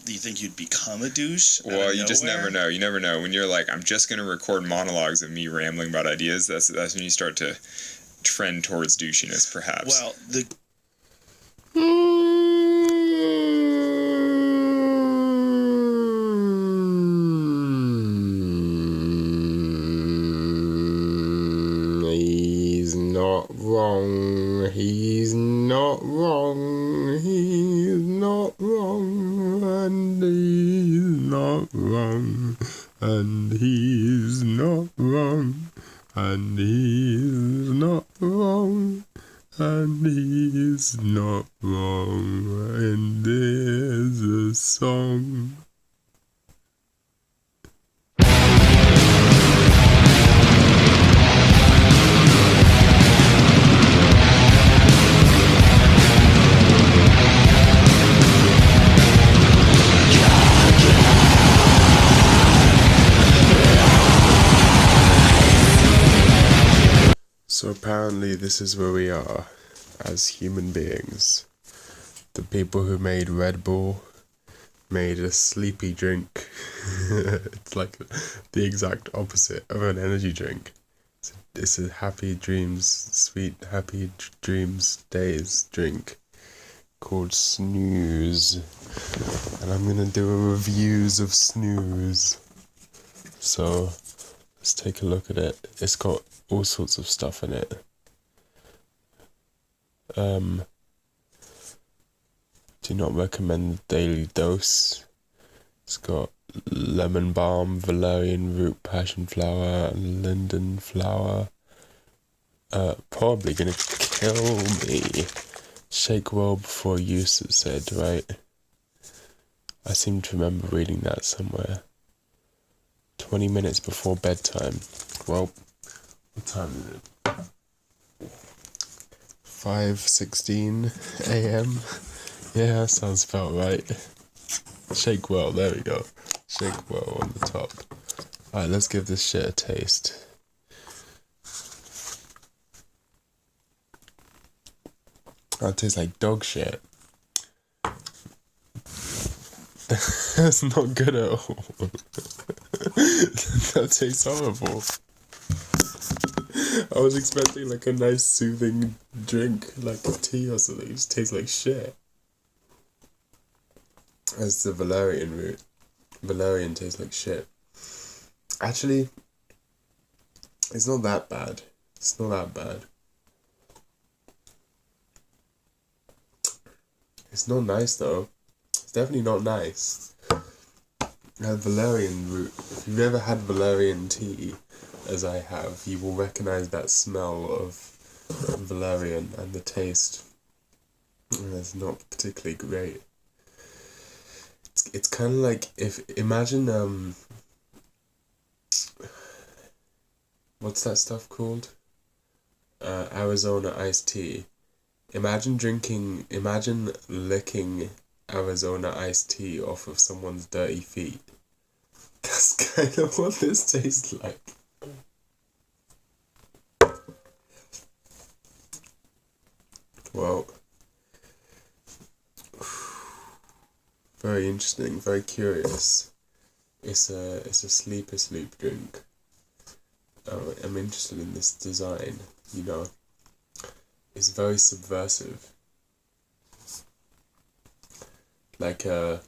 Do you think you'd become a douche? Well, you just never know. You never know. When you're like, I'm just going to record monologues of me rambling about ideas, that's when you start to trend towards douchiness, perhaps. Well, He's not wrong. He's not wrong. He's not wrong. And he's not wrong. And he's not wrong. And he's not wrong. And he's not wrong. And there's a song. So apparently this is where we are as human beings. The people who made Red Bull made a sleepy drink. It's like the exact opposite of an energy drink. It's a happy dreams, sweet happy dreams days drink called Snooze. And I'm gonna do a reviews of Snooze. So let's take a look at it. It's got all sorts of stuff in it. Do not recommend daily dose. It's got lemon balm, valerian root, passion flower, and linden flower. Probably gonna kill me. Shake well before use, it said, right? I seem to remember reading that somewhere. 20 minutes before bedtime. Well, what time is it? 5:16 a.m. Yeah, sounds about right. Shake well, there we go. Shake well on the top. Alright, let's give this shit a taste. That tastes like dog shit. That's not good at all. That tastes horrible. I was expecting like a nice soothing drink, like a tea or something. It just tastes like shit. As the valerian root. Valerian tastes like shit. Actually, it's not that bad. It's not that bad. It's not nice though. It's definitely not nice. Valerian root. If you've ever had valerian tea, as I have, you will recognize that smell of valerian and the taste. And it's not particularly great. It's kind of like imagine what's that stuff called? Arizona iced tea. Imagine licking Arizona iced tea off of someone's dirty feet. That's kind of what this tastes like. Well, very interesting, very curious. It's a sleep drink. I'm interested in this design, you know. It's very subversive. Like, there's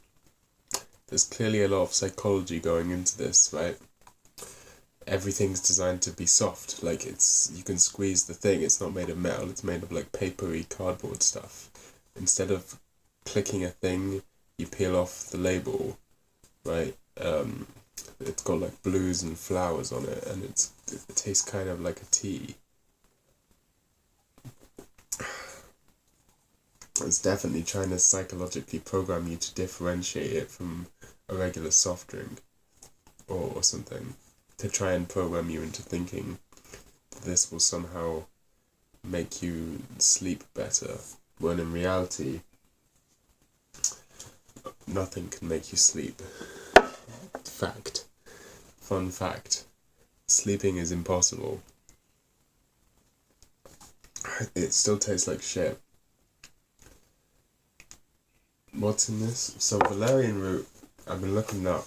clearly a lot of psychology going into this, right? Everything's designed to be soft. Like, you can squeeze the thing. It's not made of metal. It's made of like papery cardboard stuff. Instead of clicking a thing, you peel off the label, right? It's got like blues and flowers on it, and it tastes kind of like a tea. It's definitely trying to psychologically program you to differentiate it from a regular soft drink or something, to try and program you into thinking that this will somehow make you sleep better, when in reality nothing can make you sleep. Fact. Fun fact. Sleeping is impossible. It still tastes like shit. what's in this? So valerian root, I've been looking it up.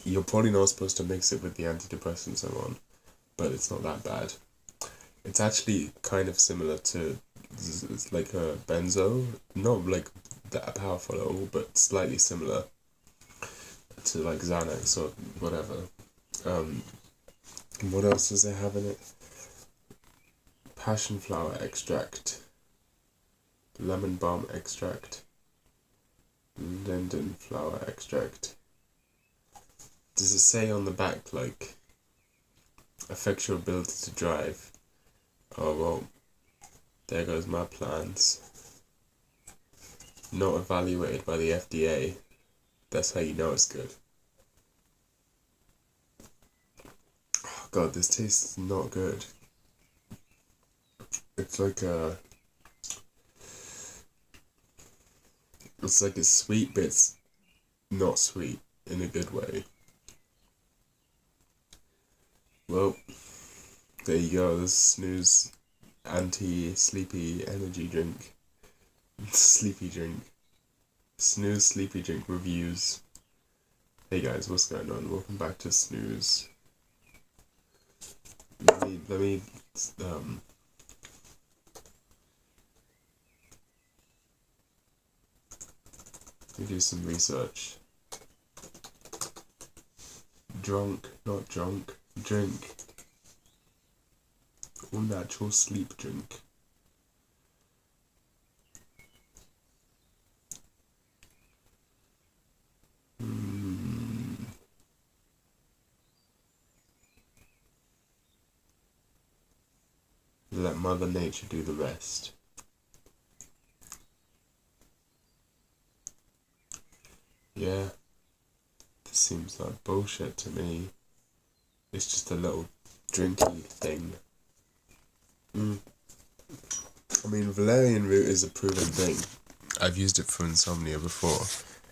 You're probably not supposed to mix it with the antidepressants I'm on, but it's not that bad. It's actually kind of similar to, it's like a benzo, not like that powerful at all, but slightly similar to like Xanax or whatever. What else does it have in it? Passion flower extract, lemon balm extract, linden flower extract. Does it say on the back, like, affects your ability to drive? Oh, well, there goes my plans. Not evaluated by the FDA. That's how you know it's good. Oh, God, this tastes not good. It's like a... It's like it's sweet, but it's not sweet in a good way. Well, there you go, this snooze anti-sleepy energy drink. Sleepy drink. Snooze sleepy drink reviews. Hey guys, what's going on? Welcome back to Snooze. Let me do some research. Drunk, not drunk. Drink. All natural sleep drink. Let Mother Nature do the rest. Yeah, this seems like bullshit to me. It's just a little drinky thing. I mean, valerian root is a proven thing. I've used it for insomnia before.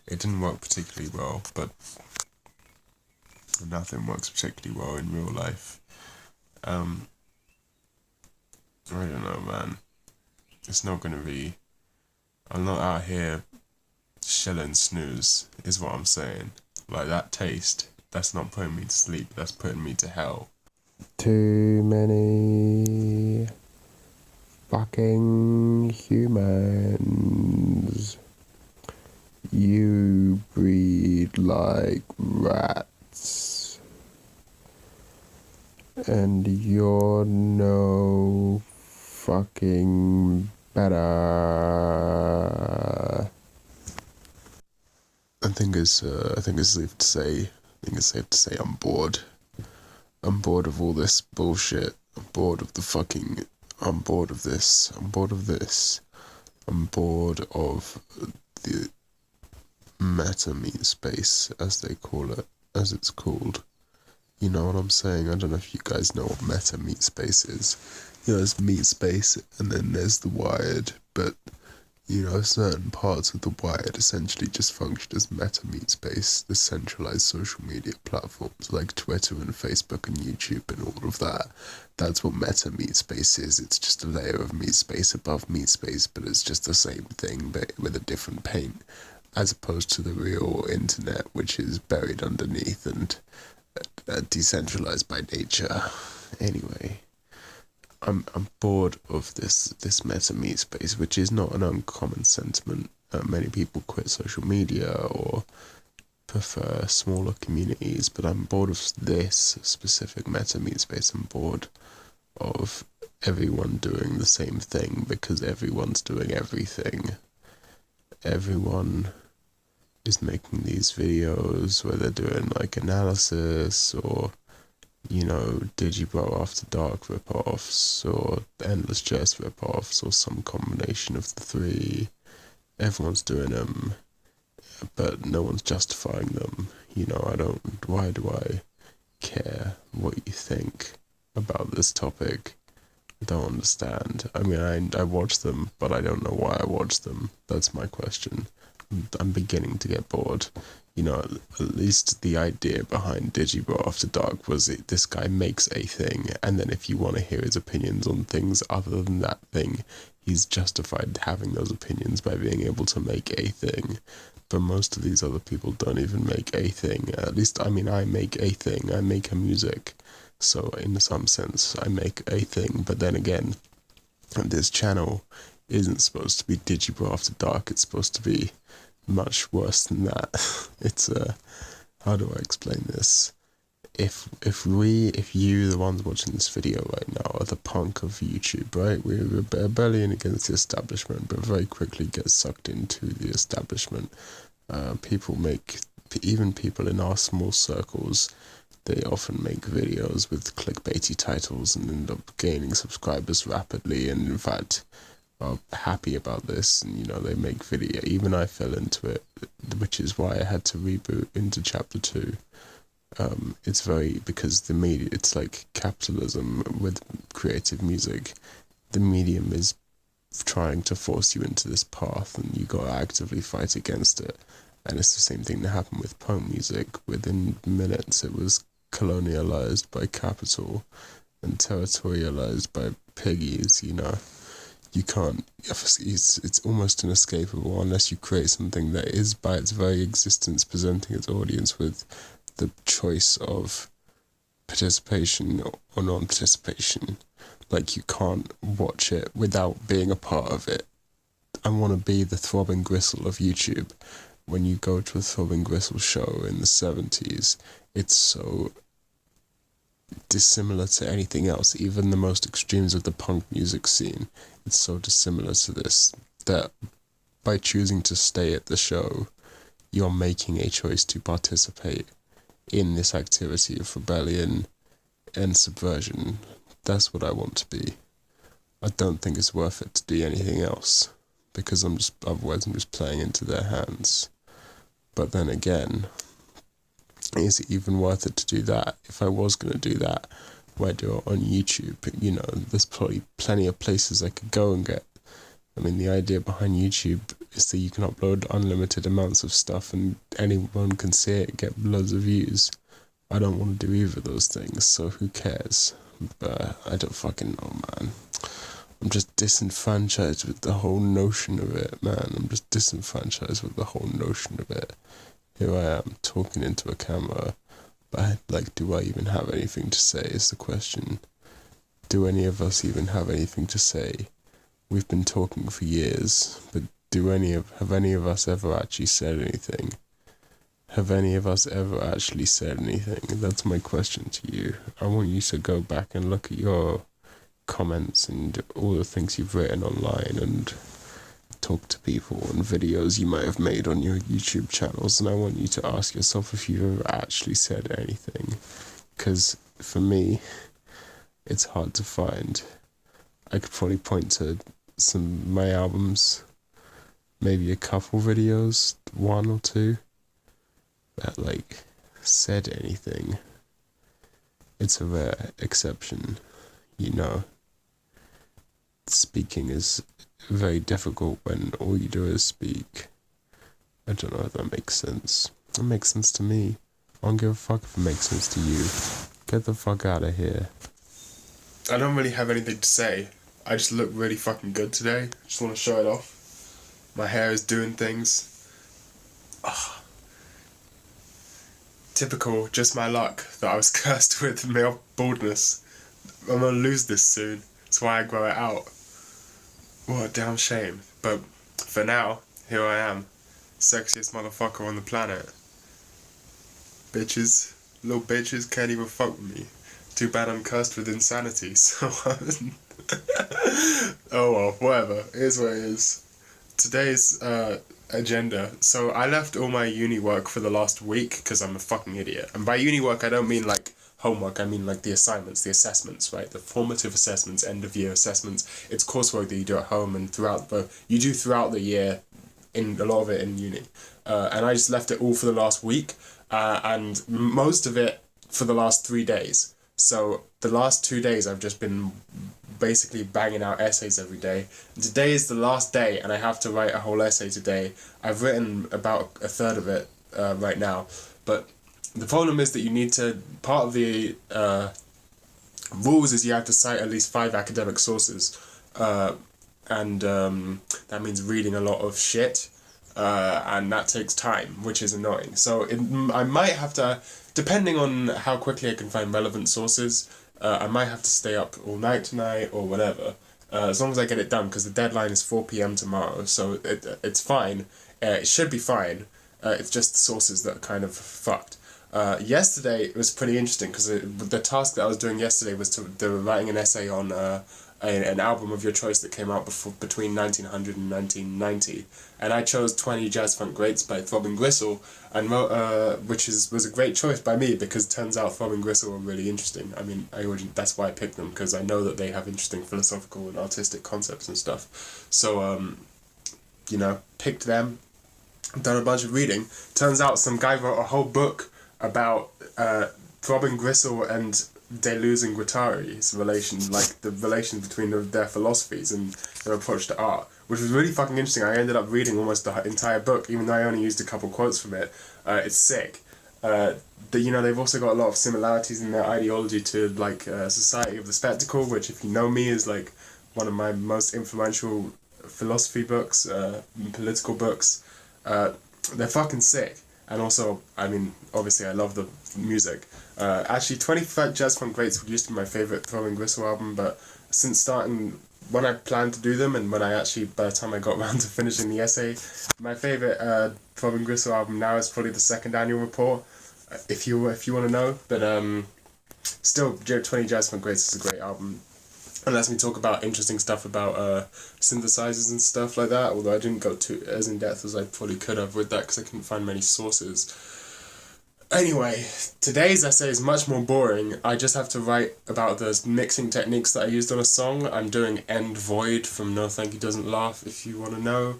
It didn't work particularly well, but nothing works particularly well in real life. I don't know, man. It's not gonna be... I'm not out here shilling snooze, is what I'm saying. Like, that taste, that's not putting me to sleep, that's putting me to hell. Too many fucking humans. You breed like rats. And you're no fucking better. I think it's safe to say I'm bored. I'm bored of all this bullshit. I'm bored of this. I'm bored of this. I'm bored of the meta meat space, as they call it, as it's called. You know what I'm saying? I don't know if you guys know what meta meat space is. You know, there's meat space and then there's the wired, but you know, certain parts of the wired essentially just function as meta meat space, the centralized social media platforms like Twitter and Facebook and YouTube and all of that. That's what meta meat space is. It's just a layer of meat space above meat space, but it's just the same thing but with a different paint, as opposed to the real internet, which is buried underneath and decentralized by nature. Anyway, I'm bored of this meta meat space, which is not an uncommon sentiment. Many people quit social media or prefer smaller communities, but I'm bored of this specific meta meat space. I'm bored of everyone doing the same thing because everyone's doing everything. Everyone is making these videos where they're doing like analysis or, you know, Did You Grow After Dark rip-offs or Endless Jest rip-offs or some combination of the three. Everyone's doing them, but no one's justifying them. You know, why do I care what you think about this topic? I don't understand. I mean, I watch them, but I don't know why I watch them. That's my question. I'm beginning to get bored. you know, at least the idea behind Digibro After Dark was this guy makes a thing, and then if you want to hear his opinions on things other than that thing, he's justified having those opinions by being able to make a thing. But most of these other people don't even make a thing. At least, I mean, I make a thing. I make a music. So in some sense, I make a thing. But then again, this channel isn't supposed to be Digibro After Dark. It's supposed to be much worse than that. It's how do I explain this? If you, the ones watching this video right now, are the punk of YouTube, right? We're rebellion against the establishment, but very quickly get sucked into the establishment. Even people in our small circles, they often make videos with clickbaity titles and end up gaining subscribers rapidly, and in fact are happy about this, and you know, they make video. Even I fell into it, which is why I had to reboot into chapter 2. It's because the media, it's like capitalism with creative music. The medium is trying to force you into this path, and you gotta actively fight against it. And it's the same thing that happened with punk music. Within minutes it was colonialized by capital and territorialized by piggies, you know. You can't, it's almost inescapable unless you create something that is by its very existence presenting its audience with the choice of participation or non-participation. Like, you can't watch it without being a part of it. I want to be the throbbing gristle of YouTube. When you go to a throbbing gristle show in the 70s, it's so dissimilar to anything else. Even the most extremes of the punk music scene, it's so dissimilar to this, that by choosing to stay at the show, you're making a choice to participate in this activity of rebellion and subversion. That's what I want to be. I don't think it's worth it to do anything else, because otherwise I'm just playing into their hands. But then again, is it even worth it to do that? If I was going to do that, why do it on YouTube? You know, there's probably plenty of places I could go and get. I mean, the idea behind YouTube is that you can upload unlimited amounts of stuff and anyone can see it, get loads of views. I don't want to do either of those things, so who cares? But I don't fucking know, man. I'm just disenfranchised with the whole notion of it, man. I'm just disenfranchised with the whole notion of it. Here I am, talking into a camera, but, like, do I even have anything to say is the question. Do any of us even have anything to say? We've been talking for years, but have any of us ever actually said anything? Have any of us ever actually said anything? That's my question to you. I want you to go back and look at your comments and all the things you've written online and talk to people and videos you might have made on your YouTube channels, and I want you to ask yourself if you've ever actually said anything, because for me, it's hard to find. I could probably point to some of my albums, maybe a couple videos, 1 or 2, that, like, said anything. It's a rare exception, you know. Speaking is very difficult when all you do is speak. I don't know if that makes sense. It makes sense to me. I don't give a fuck if it makes sense to you. Get the fuck out of here. I don't really have anything to say. I just look really fucking good today. I just want to show it off. My hair is doing things. Ugh. Typical, just my luck that I was cursed with male baldness. I'm gonna lose this soon. That's why I grow it out. What a damn shame. But for now, here I am. Sexiest motherfucker on the planet. Bitches, little bitches can't even fuck with me. Too bad I'm cursed with insanity, so oh well, whatever. It is what it is. Today's agenda. So I left all my uni work for the last week because I'm a fucking idiot. And by uni work I don't mean like homework, I mean like the assignments, the assessments, right? The formative assessments, end of year assessments. It's coursework that you do at home and throughout the year, in a lot of it in uni. And I just left it all for the last week, and most of it for the last 3 days. So the last 2 days I've just been basically banging out essays every day. And today is the last day and I have to write a whole essay today. I've written about a third of it right now. But the problem is that you need to, part of the rules is you have to cite at least 5 academic sources, and that means reading a lot of shit, and that takes time, which is annoying. So I might have to, depending on how quickly I can find relevant sources, I might have to stay up all night tonight or whatever, as long as I get it done, because the deadline is 4 p.m. tomorrow, so it's fine. It should be fine. It's just the sources that are kind of fucked. Yesterday it was pretty interesting, because the task that I was doing yesterday was writing an essay on an album of your choice that came out between 1900 and 1990, and I chose 20 Jazz Funk Greats by Throbbing Gristle, and which was a great choice by me, because it turns out Throbbing Gristle are really interesting. I mean, that's why I picked them, because I know that they have interesting philosophical and artistic concepts and stuff. So picked them, done a bunch of reading. Turns out some guy wrote a whole book about Throbbing Gristle and Deleuze and Guattari's relation, like the relation between their philosophies and their approach to art, which was really fucking interesting. I ended up reading almost the entire book, even though I only used a couple quotes from it. It's sick. They've also got a lot of similarities in their ideology to like Society of the Spectacle, which, if you know me, is like one of my most influential philosophy books, political books. They're fucking sick. And also, I mean, obviously I love the music. Actually, 25 Jazz Funk Greats used to be my favourite Throbbing Gristle album, but since starting, when I planned to do them, and when I actually, by the time I got around to finishing the essay, my favourite Throbbing Gristle album now is probably the Second Annual Report, if you want to know. But still, 20 Jazz Funk Greats is a great album. And lets me talk about interesting stuff about synthesizers and stuff like that, although I didn't go as in depth as I probably could have with that, because I couldn't find many sources. Anyway, today's essay is much more boring. I just have to write about the mixing techniques that I used on a song. I'm doing End Void from No Thank You Doesn't Laugh, if you want to know.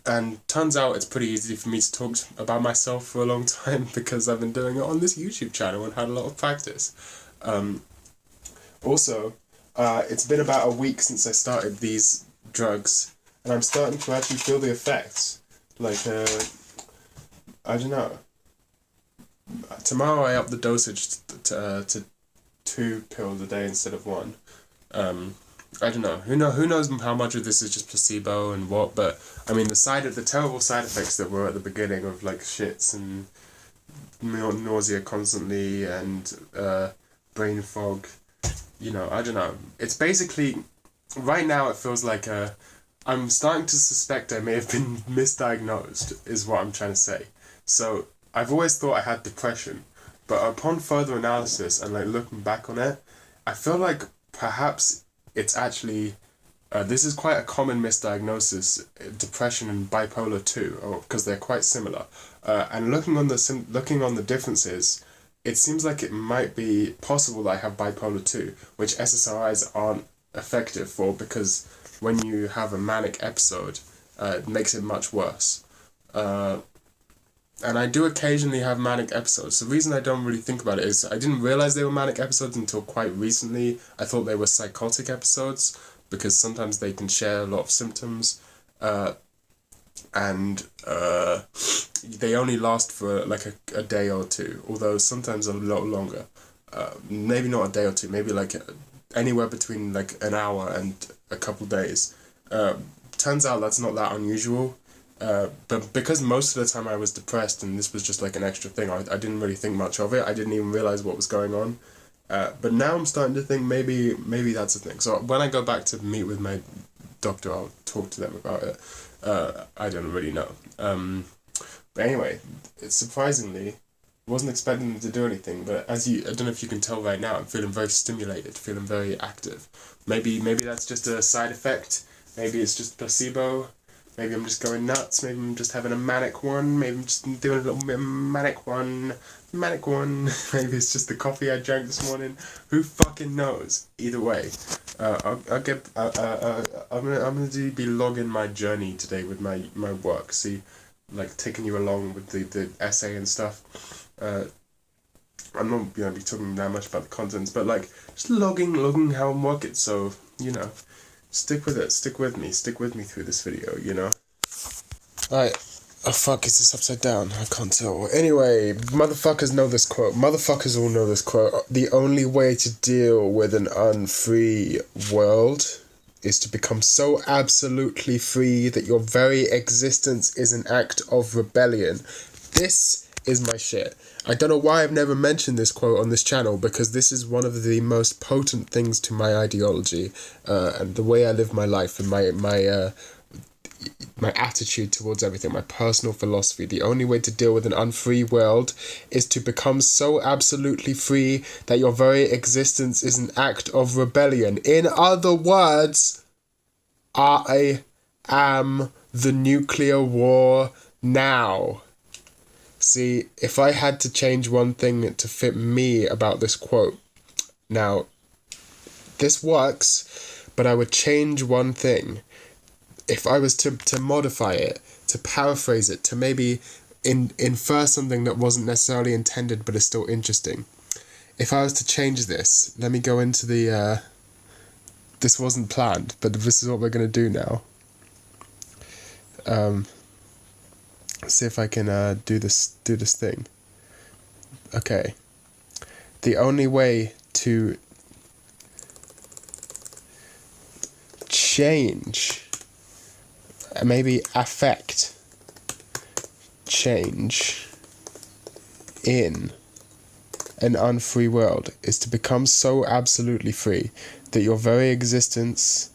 And turns out it's pretty easy for me to talk about myself for a long time, because I've been doing it on this YouTube channel and had a lot of practice. Also, it's been about a week since I started these drugs, and I'm starting to actually feel the effects. Like, I don't know. Tomorrow I up the dosage to 2 pills a day instead of 1. I don't know. Who knows how much of this is just placebo and what, but I mean the terrible side effects that were at the beginning of like shits and nausea constantly and brain fog. I don't know. It's basically, right now it feels like I'm starting to suspect I may have been misdiagnosed, is what I'm trying to say. So, I've always thought I had depression, but upon further analysis and like looking back on it, I feel like perhaps it's actually, this is quite a common misdiagnosis, depression and bipolar 2, because they're quite similar. And looking on the differences, it seems like it might be possible that I have bipolar 2, which SSRIs aren't effective for, because when you have a manic episode, it makes it much worse. And I do occasionally have manic episodes. The reason I don't really think about it is I didn't realize they were manic episodes until quite recently. I thought they were psychotic episodes, because sometimes they can share a lot of symptoms. And they only last for like a day or two, although sometimes a lot longer. Maybe not a day or two, maybe like anywhere between like an hour and a couple days. Turns out that's not that unusual, but because most of the time I was depressed and this was just like an extra thing, I didn't really think much of it. I didn't even realize what was going on. But now I'm starting to think maybe that's a thing. So when I go back to meet with my doctor, I'll talk to them about it. I don't really know. But anyway, it's surprisingly, wasn't expecting them to do anything, but I don't know if you can tell right now, I'm feeling very stimulated, feeling very active. Maybe that's just a side effect. Maybe it's just placebo. Maybe I'm just going nuts. Maybe I'm just having a manic one. Maybe I'm just doing a little bit of manic one. Maybe it's just the coffee I drank this morning. Who fucking knows? Either way, I'm gonna be logging my journey today with my work. See, like taking you along with the essay and stuff. I'm not gonna be talking that much about the contents, but like just logging how I'm working. So stick with it. Stick with me through this video. Alright. Oh fuck, is this upside down? I can't tell. Anyway, motherfuckers know this quote. Motherfuckers all know this quote. The only way to deal with an unfree world is to become so absolutely free that your very existence is an act of rebellion. This is my shit. I don't know why I've never mentioned this quote on this channel, because this is one of the most potent things to my ideology, and the way I live my life, and my attitude towards everything, my personal philosophy. The only way to deal with an unfree world is to become so absolutely free that your very existence is an act of rebellion. In other words, I am the nuclear war now. See, if I had to change one thing to fit me about this quote, now, this works, but I would change one thing. If I was to modify it, to paraphrase it, to maybe infer something that wasn't necessarily intended but is still interesting. If I was to change this, let me go into the... this wasn't planned, but this is what we're going to do now. See if I can do this thing. Okay. The only way to change... maybe affect change in an unfree world is to become so absolutely free that your very existence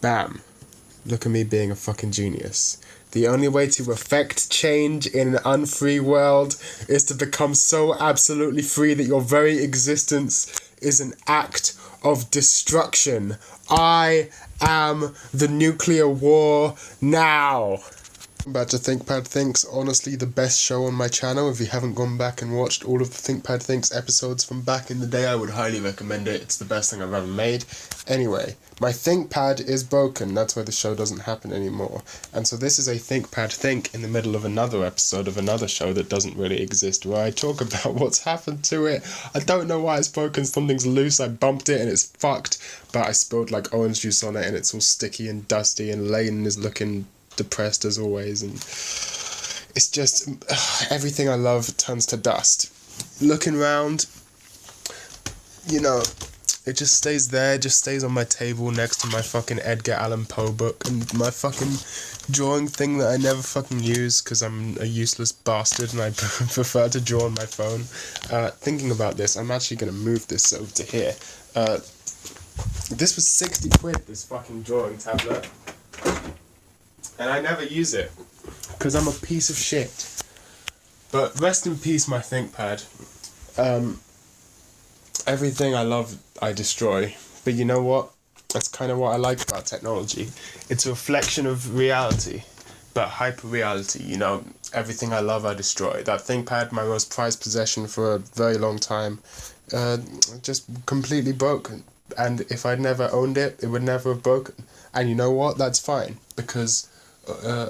bam, look at me being a fucking genius. The only way to affect change in an unfree world is to become so absolutely free that your very existence is an act of destruction. I am the nuclear war now. Back to ThinkPad Thinks, honestly the best show on my channel. If you haven't gone back and watched all of the ThinkPad Thinks episodes from back in the day, I would highly recommend it. It's the best thing I've ever made. Anyway, my ThinkPad is broken. That's why the show doesn't happen anymore. And so this is a ThinkPad Think in the middle of another episode of another show that doesn't really exist, where I talk about what's happened to it. I don't know why it's broken. Something's loose. I bumped it and it's fucked. But I spilled like orange juice on it and it's all sticky and dusty, and Layton is looking depressed as always, and it's just everything I love turns to dust. Looking around, you know, it just stays there, just stays on my table next to my fucking Edgar Allan Poe book and my fucking drawing thing that I never fucking use because I'm a useless bastard and I prefer to draw on my phone. Thinking about this, I'm actually going to move this over to here. This was 60 quid, this fucking drawing tablet. And I never use it, because I'm a piece of shit. But rest in peace, my ThinkPad. Everything I love, I destroy. But you know what? That's kind of what I like about technology. It's a reflection of reality, but hyper-reality, you know. Everything I love, I destroy. That ThinkPad, my most prized possession for a very long time, just completely broken. And if I'd never owned it, it would never have broken. And you know what? That's fine, because...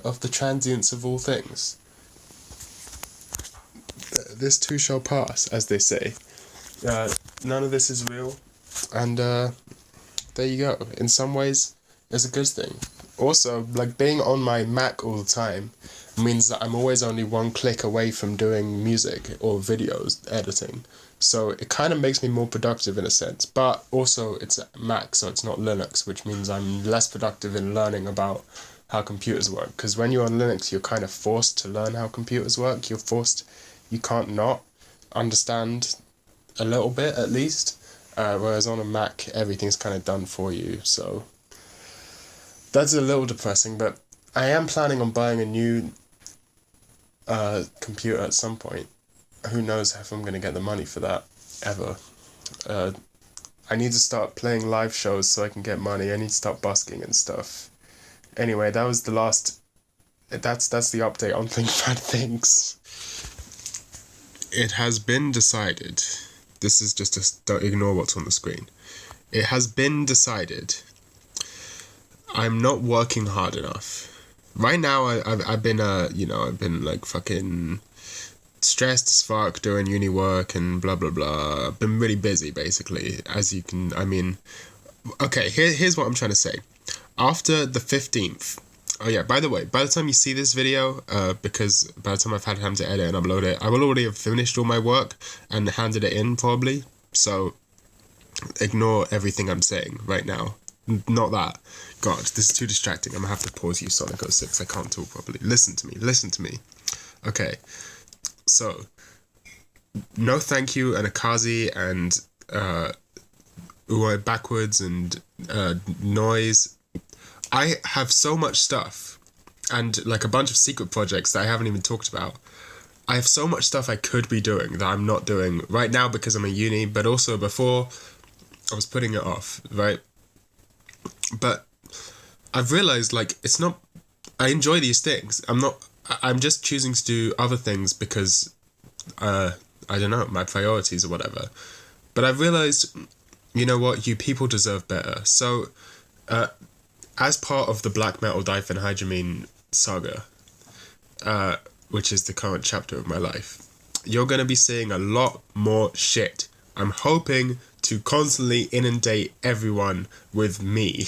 of the transience of all things. This too shall pass, as they say. None of this is real, and there you go. In some ways, it's a good thing. Also, like, being on my Mac all the time means that I'm always only one click away from doing music or videos editing. So it kind of makes me more productive in a sense, but also it's Mac, so it's not Linux, which means I'm less productive in learning about how computers work, because when you're on Linux you're kind of forced to learn how computers work. You can't not understand a little bit at least, whereas on a Mac everything's kind of done for you. So that's a little depressing, but I am planning on buying a new computer at some point. Who knows if I'm going to get the money for that ever. I need to start playing live shows so I can get money. I need to start busking and stuff. Anyway, that was the last... That's the update on ThinkPad Thinks. It has been decided. This is just don't ignore what's on the screen. It has been decided. I'm not working hard enough. Right now, I've been like fucking stressed as fuck doing uni work and blah blah blah. Been really busy basically, as you can. I mean, okay. Here's what I'm trying to say. After the 15th. Oh yeah. By the way, by the time you see this video, because by the time I've had time to edit and upload it, I will already have finished all my work and handed it in probably. So ignore everything I'm saying right now. Not that. God, this is too distracting. I'm gonna have to pause you, Sonic 06. I can't talk properly. Listen to me. Okay. So, no thank you and Akazi and Uwe Backwards and Noise. I have so much stuff and like a bunch of secret projects that I haven't even talked about. I have so much stuff I could be doing that I'm not doing right now because I'm at uni, but also before I was putting it off, right? But I've realized like it's not. I enjoy these things. I'm just choosing to do other things because I don't know, my priorities or whatever. But I've realized, you know what, you people deserve better. So as part of the black metal diphenhydramine saga, which is the current chapter of my life, you're going to be seeing a lot more shit. I'm hoping to constantly inundate everyone with me.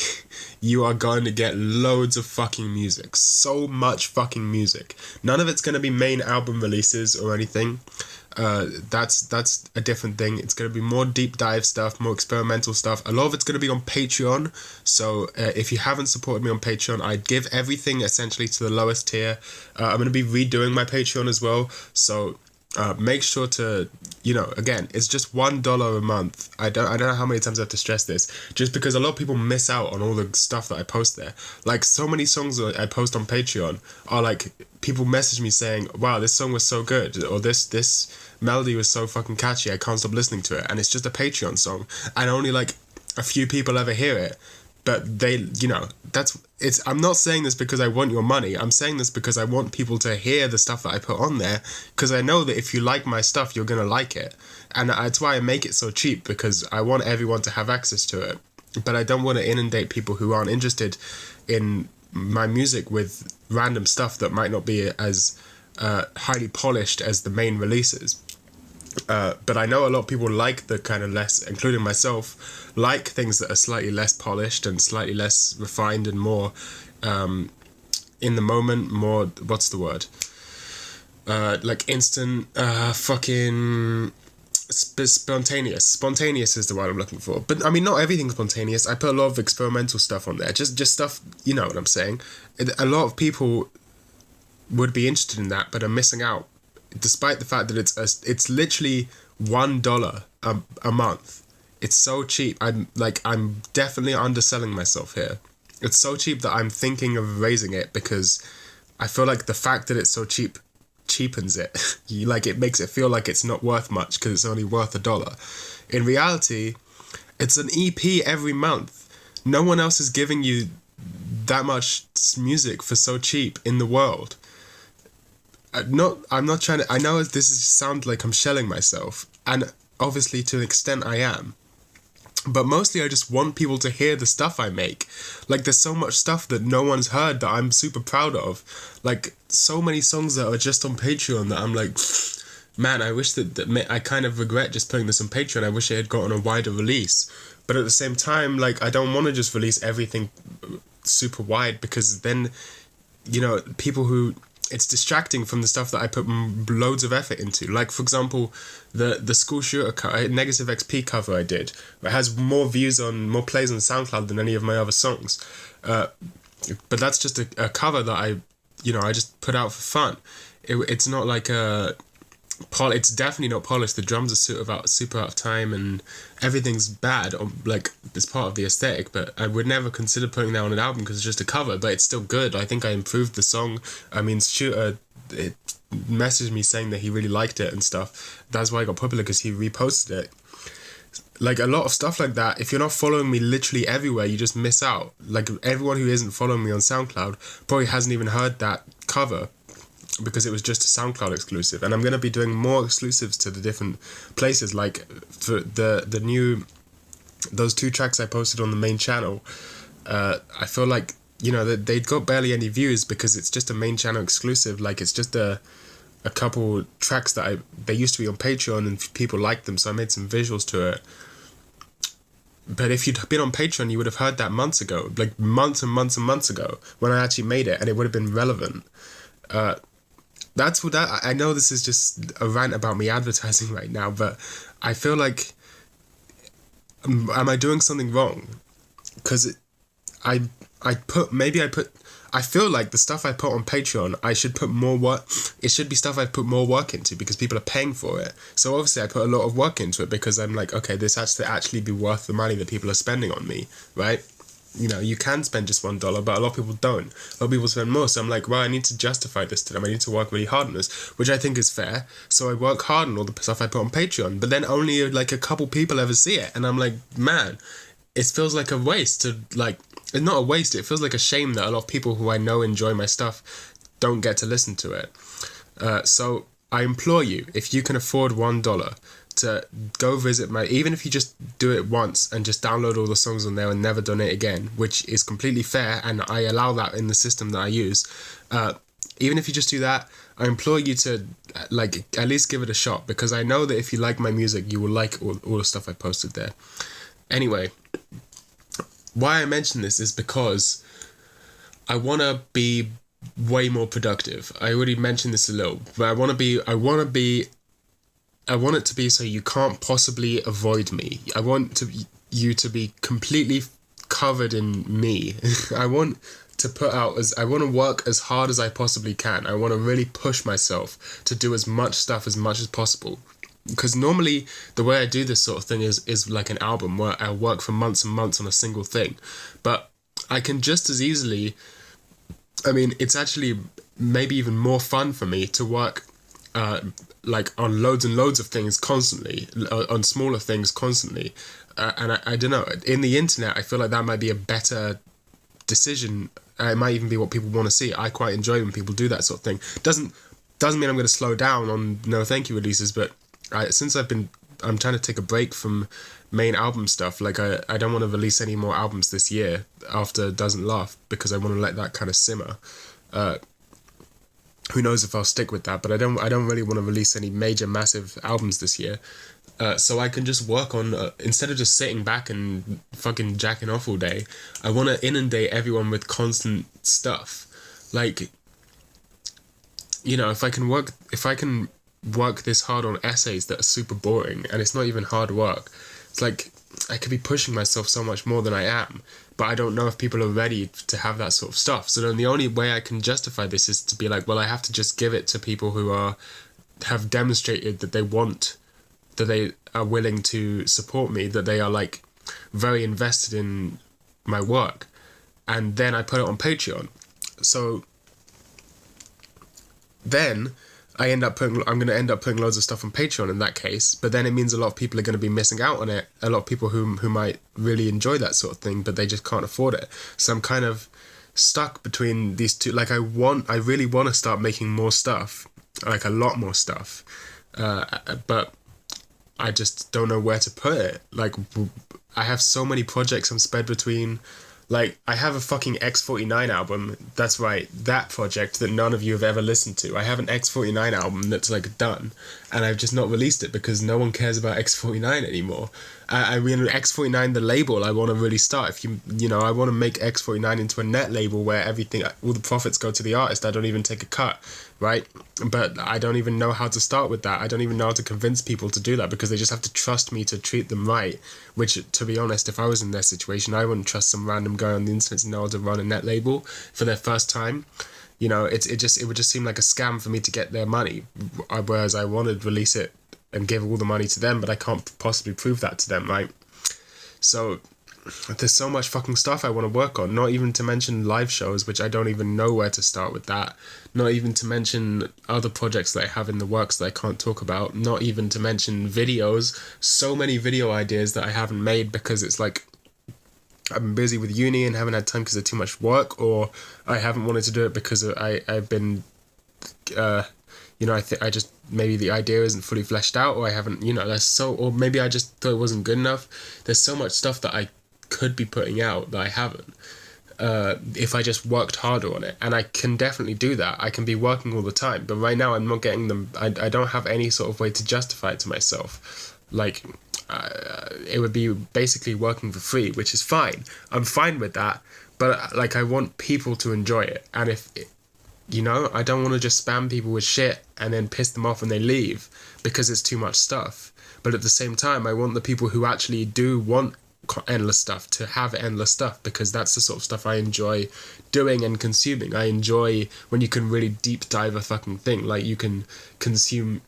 You are going to get loads of fucking music. So much fucking music. None of it's going to be main album releases or anything. That's a different thing. It's going to be more deep dive stuff, more experimental stuff. A lot of it's going to be on Patreon. So if you haven't supported me on Patreon, I give everything essentially to the lowest tier. I'm going to be redoing my Patreon as well. So make sure to, again, it's just $1 a month. I don't know how many times I have to stress this, just because a lot of people miss out on all the stuff that I post there. Like, so many songs that I post on Patreon are like, people message me saying, wow, this song was so good, or this melody was so fucking catchy, I can't stop listening to it. And it's just a Patreon song, and only like a few people ever hear it. But they, I'm not saying this because I want your money. I'm saying this because I want people to hear the stuff that I put on there, because I know that if you like my stuff, you're going to like it. And that's why I make it so cheap, because I want everyone to have access to it. But I don't want to inundate people who aren't interested in my music with random stuff that might not be as highly polished as the main releases. But I know a lot of people like the kind of less, including myself, like things that are slightly less polished and slightly less refined and more in the moment, more, what's the word? Like instant, fucking spontaneous. Spontaneous is the word I'm looking for. But I mean, not everything's spontaneous. I put a lot of experimental stuff on there. Just stuff, you know what I'm saying? A lot of people would be interested in that, but are missing out. Despite the fact that it's literally $1 a month. It's so cheap. I'm definitely underselling myself here. It's so cheap that I'm thinking of raising it, because I feel like the fact that it's so cheap cheapens it. It makes it feel like it's not worth much because it's only worth $1. In reality, it's an EP every month. No one else is giving you that much music for so cheap in the world. I'm not trying to. I know this sounds like I'm shelling myself, and obviously to an extent I am. But mostly I just want people to hear the stuff I make. Like, there's so much stuff that no one's heard that I'm super proud of. Like, so many songs that are just on Patreon that I'm like, man, I wish that I kind of regret just putting this on Patreon. I wish it had gotten a wider release. But at the same time, like, I don't want to just release everything super wide, because then, people who... It's distracting from the stuff that I put loads of effort into. Like, for example, the school shooter Negative XP cover I did. It has more plays on SoundCloud than any of my other songs. But that's just a cover that I just put out for fun. It's not like it's definitely not polished. The drums are super out of time, and everything's bad. Like, it's part of the aesthetic, but I would never consider putting that on an album because it's just a cover. But it's still good. I think I improved the song. I mean, Shooter it messaged me saying that he really liked it and stuff. That's why I got popular, because he reposted it. Like, a lot of stuff like that, if you're not following me literally everywhere, you just miss out. Like, everyone who isn't following me on SoundCloud probably hasn't even heard that cover, because it was just a SoundCloud exclusive. And I'm going to be doing more exclusives to the different places. Like, for the new, those 2 tracks I posted on the main channel, I feel like, that they'd got barely any views because it's just a main channel exclusive. Like, it's just a a couple tracks that they used to be on Patreon and people liked them, so I made some visuals to it. But if you'd been on Patreon, you would have heard that months ago, like months and months and months ago, when I actually made it, and it would have been relevant. That's what that. I know this is just a rant about me advertising right now, but I feel like, am I doing something wrong? Because I feel like the stuff I put on Patreon, I should put more work. It should be stuff I put more work into because people are paying for it. So obviously I put a lot of work into it because I'm like, okay, this has to actually be worth the money that people are spending on me, right? You know, you can spend just $1, but a lot of people don't. A lot of people spend more. So I'm like, well, I need to justify this to them. I need to work really hard on this, which I think is fair. So I work hard on all the stuff I put on Patreon, but then only like a couple people ever see it. And I'm like, man, it feels like a waste to like, it's not a waste. It feels like a shame that a lot of people who I know enjoy my stuff don't get to listen to it. So I implore you, if you can afford $1, to go visit even if you just do it once and just download all the songs on there and never donate again, which is completely fair, and I allow that in the system that I use. Even if you just do that, I implore you to like at least give it a shot, because I know that if you like my music, you will like all the stuff I posted there. Anyway, why I mention this is because I want to be way more productive. I already mentioned this a little, but I want it to be so you can't possibly avoid me. I want you to be completely covered in me. I want to work as hard as I possibly can. I want to really push myself to do as much stuff as much as possible. Because normally the way I do this sort of thing is like an album where I work for months and months on a single thing. But I can just as easily, I mean, it's actually maybe even more fun for me to work like on loads and loads of things constantly, on smaller things constantly. And I don't know, in the internet, I feel like that might be a better decision. It might even be what people want to see. I quite enjoy when people do that sort of thing. Doesn't mean I'm going to slow down on no thank you releases, but since I'm trying to take a break from main album stuff. Like I don't want to release any more albums this year after Doesn't Laugh, because I want to let that kind of simmer. Who knows if I'll stick with that, but I don't really want to release any major massive albums this year. So I can just work on, instead of just sitting back and fucking jacking off all day, I want to inundate everyone with constant stuff. Like, you know, if I can work this hard on essays that are super boring, and it's not even hard work, it's like I could be pushing myself so much more than I am, but I don't know if people are ready to have that sort of stuff. So then the only way I can justify this is to be like, well, I have to just give it to people who have demonstrated that they are willing to support me, that they are like very invested in my work, and then I put it on Patreon. So then I'm going to end up putting loads of stuff on Patreon in that case, but then it means a lot of people are going to be missing out on it. A lot of people who might really enjoy that sort of thing, but they just can't afford it. So I'm kind of stuck between these two. Like I really want to start making more stuff, like a lot more stuff, but I just don't know where to put it. Like I have so many projects I'm spread between. Like, I have a fucking X49 album, that's right, that project that none of you have ever listened to. I have an X49 album that's, like, done, and I've just not released it because no one cares about X49 anymore. I mean, X49, the label, I want to really start. If you know, I want to make X49 into a net label where all the profits go to the artist. I don't even take a cut, right? But I don't even know how to start with that. I don't even know how to convince people to do that, because they just have to trust me to treat them right, which, to be honest, if I was in their situation, I wouldn't trust some random guy on the internet to know how to run a net label for their first time. You know, it would just seem like a scam for me to get their money, whereas I wanted to release it and give all the money to them, but I can't possibly prove that to them, right? So there's so much fucking stuff I want to work on, not even to mention live shows, which I don't even know where to start with that, not even to mention other projects that I have in the works that I can't talk about, not even to mention videos, so many video ideas that I haven't made because it's like I've been busy with uni and haven't had time because of too much work, or I haven't wanted to do it because I've been you know, I just, maybe the idea isn't fully fleshed out, or I haven't, you know, or maybe I just thought it wasn't good enough. There's so much stuff that I could be putting out that I haven't. if I just worked harder on it. And I can definitely do that. I can be working all the time, but right now I'm not getting them. I don't have any sort of way to justify it to myself. Like, it would be basically working for free, which is fine. I'm fine with that, but like, I want people to enjoy it. And if you know, I don't want to just spam people with shit and then piss them off when they leave because it's too much stuff. But at the same time, I want the people who actually do want endless stuff to have endless stuff, because that's the sort of stuff I enjoy doing and consuming. I enjoy when you can really deep dive a fucking thing. Like, you can consume.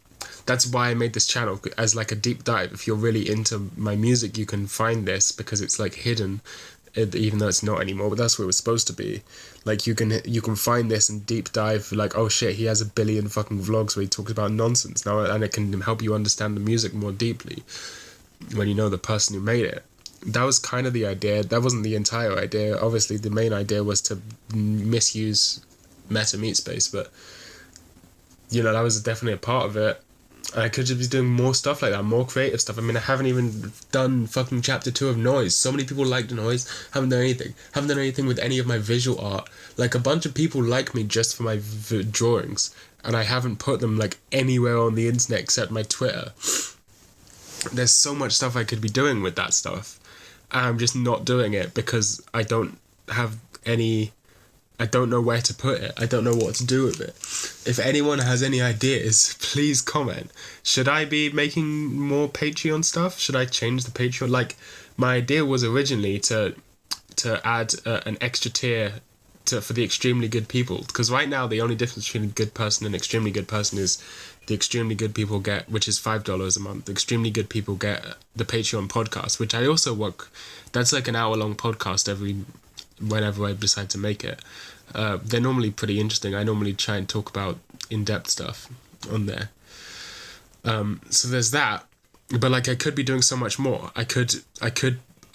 That's why I made this channel, as like a deep dive. If you're really into my music, you can find this because it's like hidden, even though it's not anymore, but that's what it was supposed to be. Like, you can find this and deep dive, like, oh shit, he has 1 billion fucking vlogs where he talks about nonsense now, and it can help you understand the music more deeply when you know the person who made it. That was kind of the idea. That wasn't the entire idea. Obviously, the main idea was to misuse Meta Meat Space, but you know, that was definitely a part of it. And I could just be doing more stuff like that, more creative stuff. I mean, I haven't even done fucking chapter 2 of Noise. So many people liked Noise. Haven't done anything with any of my visual art. Like, a bunch of people like me just for my drawings, and I haven't put them like anywhere on the internet except my Twitter. There's so much stuff I could be doing with that stuff, and I'm just not doing it because I don't know where to put it. I don't know what to do with it. If anyone has any ideas, please comment. Should I be making more Patreon stuff? Should I change the Patreon? Like, my idea was originally to add an extra tier for the extremely good people, because right now the only difference between a good person and extremely good person is the extremely good people get, which is $5 a month. The extremely good people get the Patreon podcast, which I also work. That's like an hour-long podcast whenever I decide to make it. They're normally pretty interesting. I normally try and talk about in-depth stuff on there. So there's that. But like, I could be doing so much more.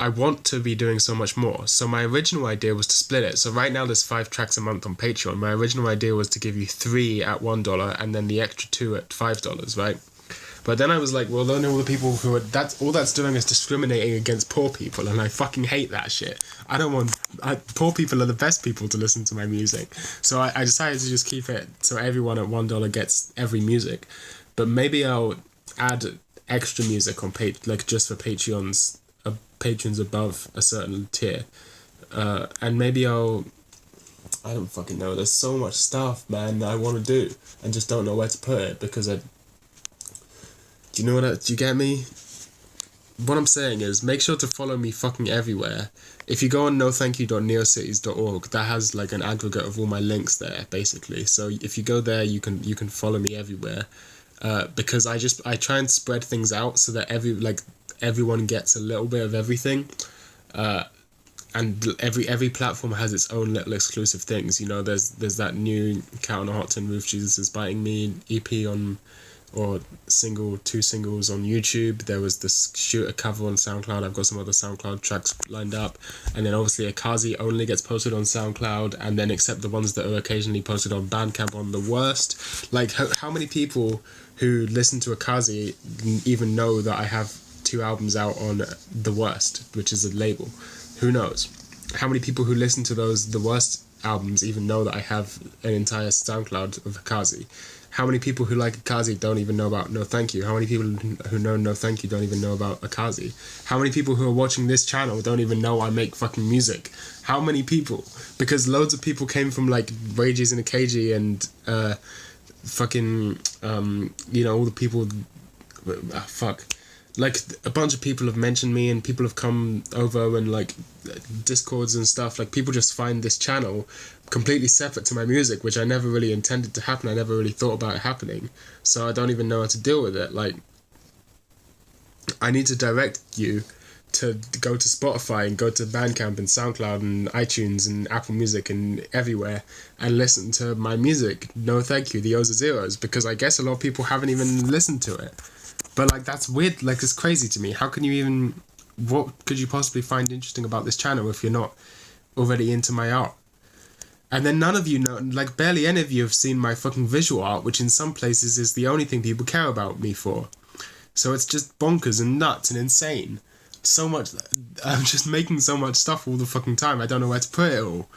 I want to be doing so much more. So my original idea was to split it. So right now there's 5 tracks a month on Patreon. My original idea was to give you 3 at $1 and then the extra 2 at $5, right? But then I was like, well, then all the people who are, that's doing is discriminating against poor people, and I fucking hate that shit. Poor people are the best people to listen to my music. So I decided to just keep it so everyone at $1 gets every music. But maybe I'll add extra music on like just for patrons above a certain tier. And maybe I don't fucking know. There's so much stuff, man, that I want to do and just don't know where to put it because do you get me? What I'm saying is, make sure to follow me fucking everywhere. If you go on nothankyou.neocities.org, that has like an aggregate of all my links there, basically. So if you go there, you can follow me everywhere. Because I try and spread things out so that everyone gets a little bit of everything. And every platform has its own little exclusive things. You know, there's that new Cat on a Hot Tin Roof, Jesus Is Biting Me EP or 2 singles on YouTube. There was this Shooter cover on SoundCloud. I've got some other SoundCloud tracks lined up, and then obviously Akazi only gets posted on SoundCloud, and then except the ones that are occasionally posted on Bandcamp on The Worst. Like, how many people who listen to Akazi even know that I have 2 albums out on The Worst, which is a label? Who knows? How many people who listen to The Worst albums even know that I have an entire SoundCloud of Akazi? How many people who like Akazi don't even know about No Thank You? How many people who know No Thank You don't even know about Akazi? How many people who are watching this channel don't even know I make fucking music? How many people? Because loads of people came from like Rages in a KG and all the people. Like, a bunch of people have mentioned me, and people have come over and like Discords and stuff. Like, people just find this channel completely separate to my music, which I never really intended to happen. I never really thought about it happening, so I don't even know how to deal with it. Like, I need to direct you to go to Spotify and go to Bandcamp and SoundCloud and iTunes and Apple Music and everywhere and listen to my music. No Thank You, the O's are Zeros, because I guess a lot of people haven't even listened to it. But like, that's weird. Like, it's crazy to me. How can you even? What could you possibly find interesting about this channel if you're not already into my art? And then none of you know, like, barely any of you have seen my fucking visual art, which in some places is the only thing people care about me for. So it's just bonkers and nuts and insane. so much. I'm just making so much stuff all the fucking time. I don't know where to put it all.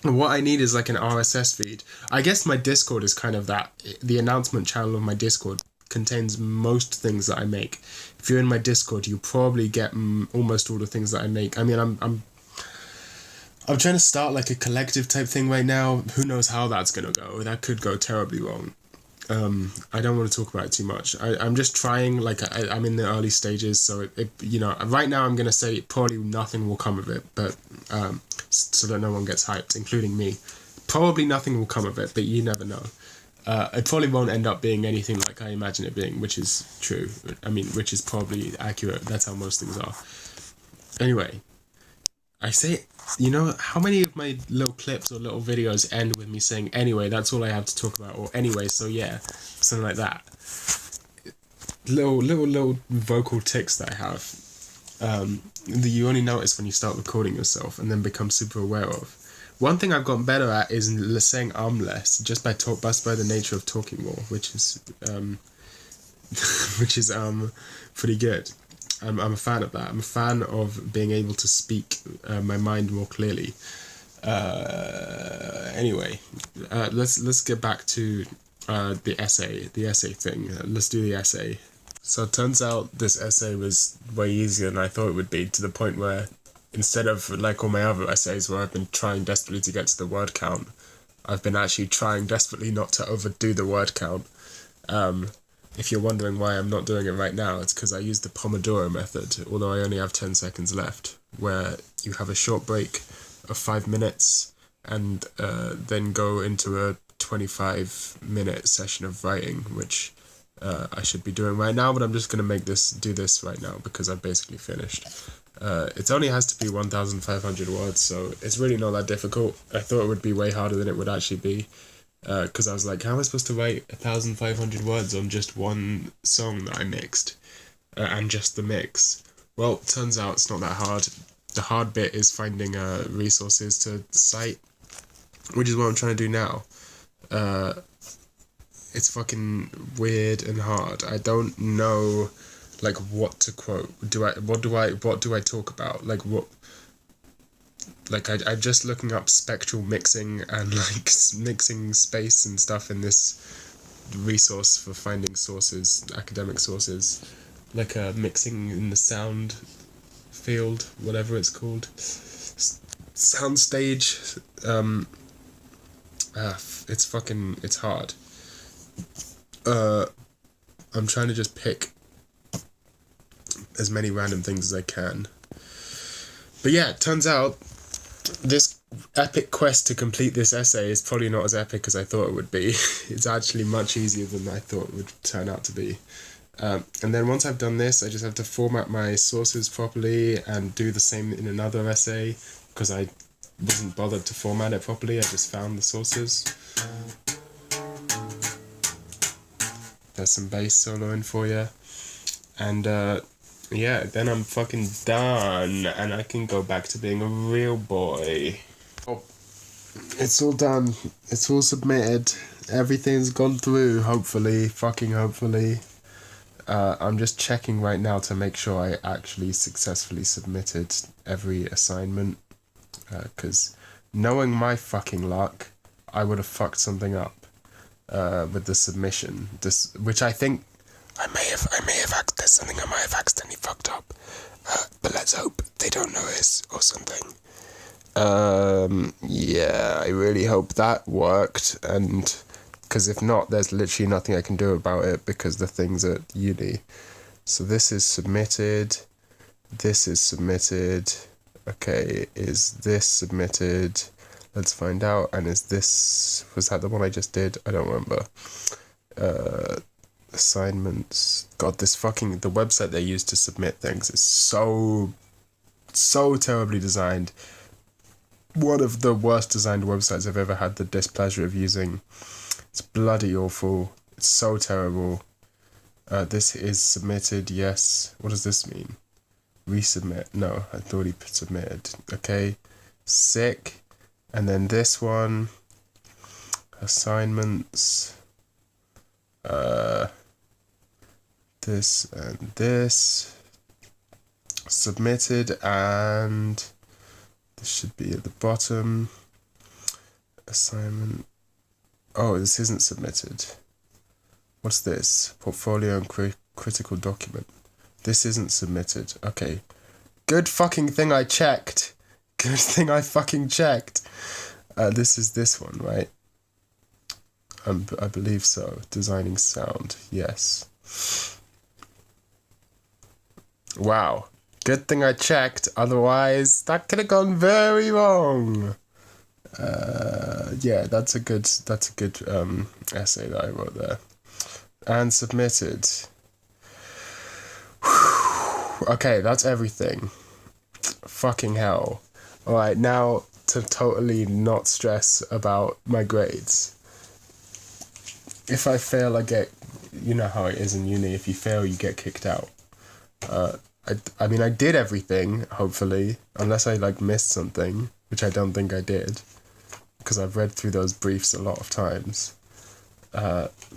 What I need is like an RSS feed. I guess my Discord is kind of that. The announcement channel of my Discord contains most things that I make. If you're in my Discord, you probably get almost all the things that I make. I mean, I'm trying to start like a collective type thing right now. Who knows how that's gonna go? That could go terribly wrong. I don't want to talk about it too much. I'm just trying, like, I'm in the early stages, so it right now I'm going to say probably nothing will come of it, but, so that no one gets hyped, including me. Probably nothing will come of it, but you never know. It probably won't end up being anything like I imagine it being, which is true. I mean, which is probably accurate. That's how most things are. Anyway, I say, how many of my little clips or little videos end with me saying, anyway, that's all I have to talk about, or anyway, so yeah, something like that. Little vocal tics that I have, that you only notice when you start recording yourself and then become super aware of. One thing I've gotten better at is saying less, just by the nature of talking more, which is pretty good. I'm a fan of that. I'm a fan of being able to speak my mind more clearly. Anyway, let's get back to the essay thing. Let's do the essay. So it turns out this essay was way easier than I thought it would be, to the point where instead of like all my other essays where I've been trying desperately to get to the word count, I've been actually trying desperately not to overdo the word count. If you're wondering why I'm not doing it right now, it's because I used the Pomodoro method, although I only have 10 seconds left, where you have a short break of 5 minutes and then go into a 25-minute session of writing, which I should be doing right now, but I'm just going to do this right now because I've basically finished. It only has to be 1,500 words, so it's really not that difficult. I thought it would be way harder than it would actually be. Because I was like, how am I supposed to write 1,500 words on just one song that I mixed? And just the mix? Well, turns out it's not that hard. The hard bit is finding resources to cite, which is what I'm trying to do now. It's fucking weird and hard. I don't know, like, what to quote. What do I talk about? Like, what... Like, I'm just looking up spectral mixing and, like, mixing space and stuff in this resource for finding sources, academic sources. Like, mixing in the sound field, whatever it's called. Soundstage. It's hard. I'm trying to just pick as many random things as I can. But yeah, it turns out this epic quest to complete this essay is probably not as epic as I thought it would be. It's actually much easier than I thought it would turn out to be. And then once I've done this, I just have to format my sources properly and do the same in another essay, because I wasn't bothered to format it properly. I just found the sources. There's some bass soloing for you. And yeah, then I'm fucking done, and I can go back to being a real boy. Oh, it's all done. It's all submitted. Everything's gone through, hopefully. Fucking hopefully. I'm just checking right now to make sure I actually successfully submitted every assignment. Because knowing my fucking luck, I would have fucked something up with the submission. Which I think I may have there's something I might have accidentally fucked up, but let's hope they don't notice or something. Yeah, I really hope that worked, and because if not, there's literally nothing I can do about it because the thing's at uni. So this is submitted. Okay, is this submitted? Let's find out. And was that the one I just did? I don't remember. Assignments. God, the website they use to submit things is so terribly designed. One of the worst designed websites I've ever had the displeasure of using. It's bloody awful. It's so terrible. This is submitted, yes. What does this mean? Resubmit. No, I thought he submitted. Okay. Sick. And then this one. Assignments. This and this. submitted, and this should be at the bottom. Assignment. Oh, this isn't submitted. What's this? Portfolio and critical document. This isn't submitted. Okay. Good fucking thing I checked. Good thing I fucking checked. This is this one, right? I believe so. Designing sound. Yes. Wow. Good thing I checked. Otherwise, that could have gone very wrong. Yeah, that's a good essay that I wrote there. And submitted. Okay, that's everything. Fucking hell. Alright, now to totally not stress about my grades. If I fail, I get... You know how it is in uni. If you fail, you get kicked out. I mean, I did everything, hopefully. Unless I, missed something. Which I don't think I did. Because I've read through those briefs a lot of times.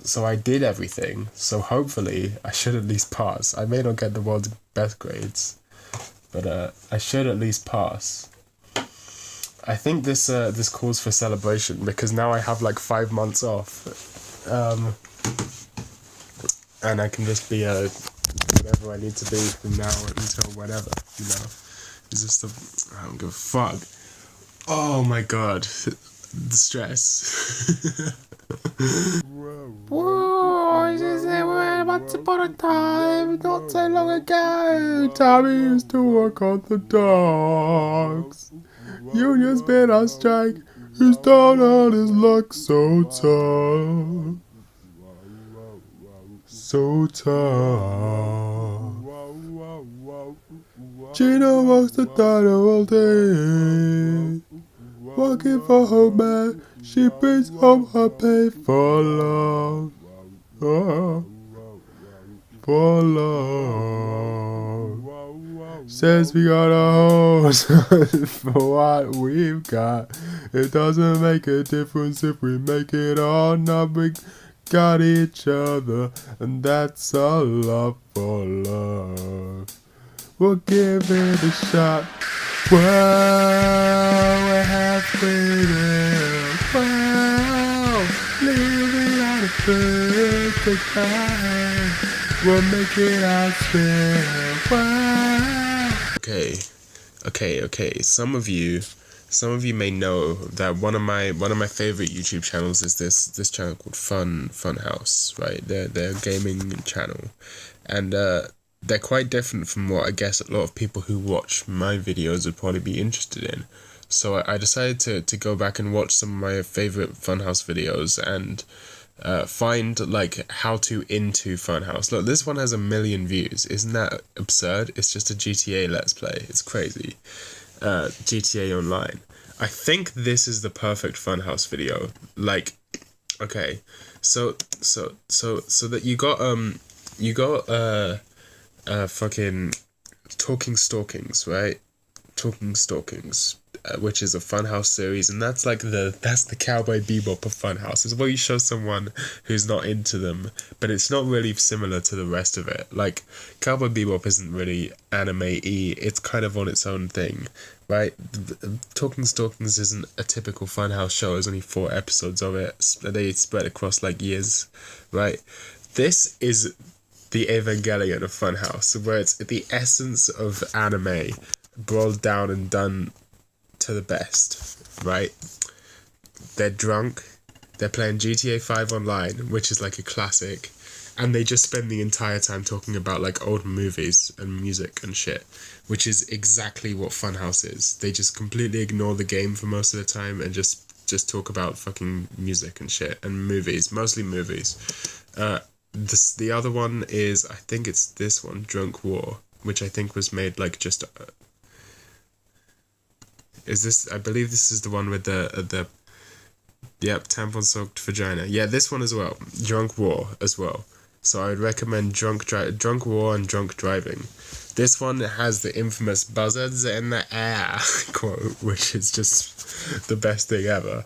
So I did everything. So hopefully, I should at least pass. I may not get the world's best grades. But I should at least pass. I think this calls for celebration. Because now I have 5 months off. And I can just be whatever I need to be from now until whenever, you know. It's just I don't give a fuck. Oh my god. The stress. Whoa, once upon a time, not so long ago, Tommy used to work on the docks. Union's been on strike, he's down on his luck so tough. So tough. Gina works the diner all day. Working for her man, she brings home her pay for love. Oh, for love. Says we got a hose for what we've got. It doesn't make a difference if we make it or not. We got each other, and that's our love for love. We'll give it a shot. Whoa, we're halfway there. Wow, living on a perfect time. We'll make it out there. Wow. Okay. Some of you may know that one of my favorite YouTube channels is this channel called Funhouse, right? They're a gaming channel, and they're quite different from what I guess a lot of people who watch my videos would probably be interested in. So I decided to go back and watch some of my favorite Funhouse videos and find how to into Funhouse. Look, this one has 1 million views. Isn't that absurd? It's just a GTA Let's Play. It's crazy. GTA Online. I think this is the perfect Funhouse video. Okay, so that you got fucking Talking Stalkings, right? Talking Stalkings, which is a Funhouse series, and that's that's the Cowboy Bebop of Funhouse. It's where you show someone who's not into them, but it's not really similar to the rest of it. Cowboy Bebop isn't really anime-y, it's kind of on its own thing, right? Talking Stalkings isn't a typical Funhouse show. There's only 4 episodes of it. They spread across years, right? This is the Evangelion of Funhouse, where it's the essence of anime boiled down and done to the best, right? They're drunk, they're playing GTA 5 online, which is a classic, and they just spend the entire time talking about old movies and music and shit, which is exactly what Funhouse is. They just completely ignore the game for most of the time and just talk about fucking music and shit and movies, mostly movies. The other one is, I think it's this one, Drunk War, which I think was made just. Is this? I believe this is the one with the. Yep, tampon soaked vagina. Yeah, this one as well. Drunk War as well. So I would recommend Drunk War and Drunk Driving. This one has the infamous buzzards in the air quote, which is just the best thing ever.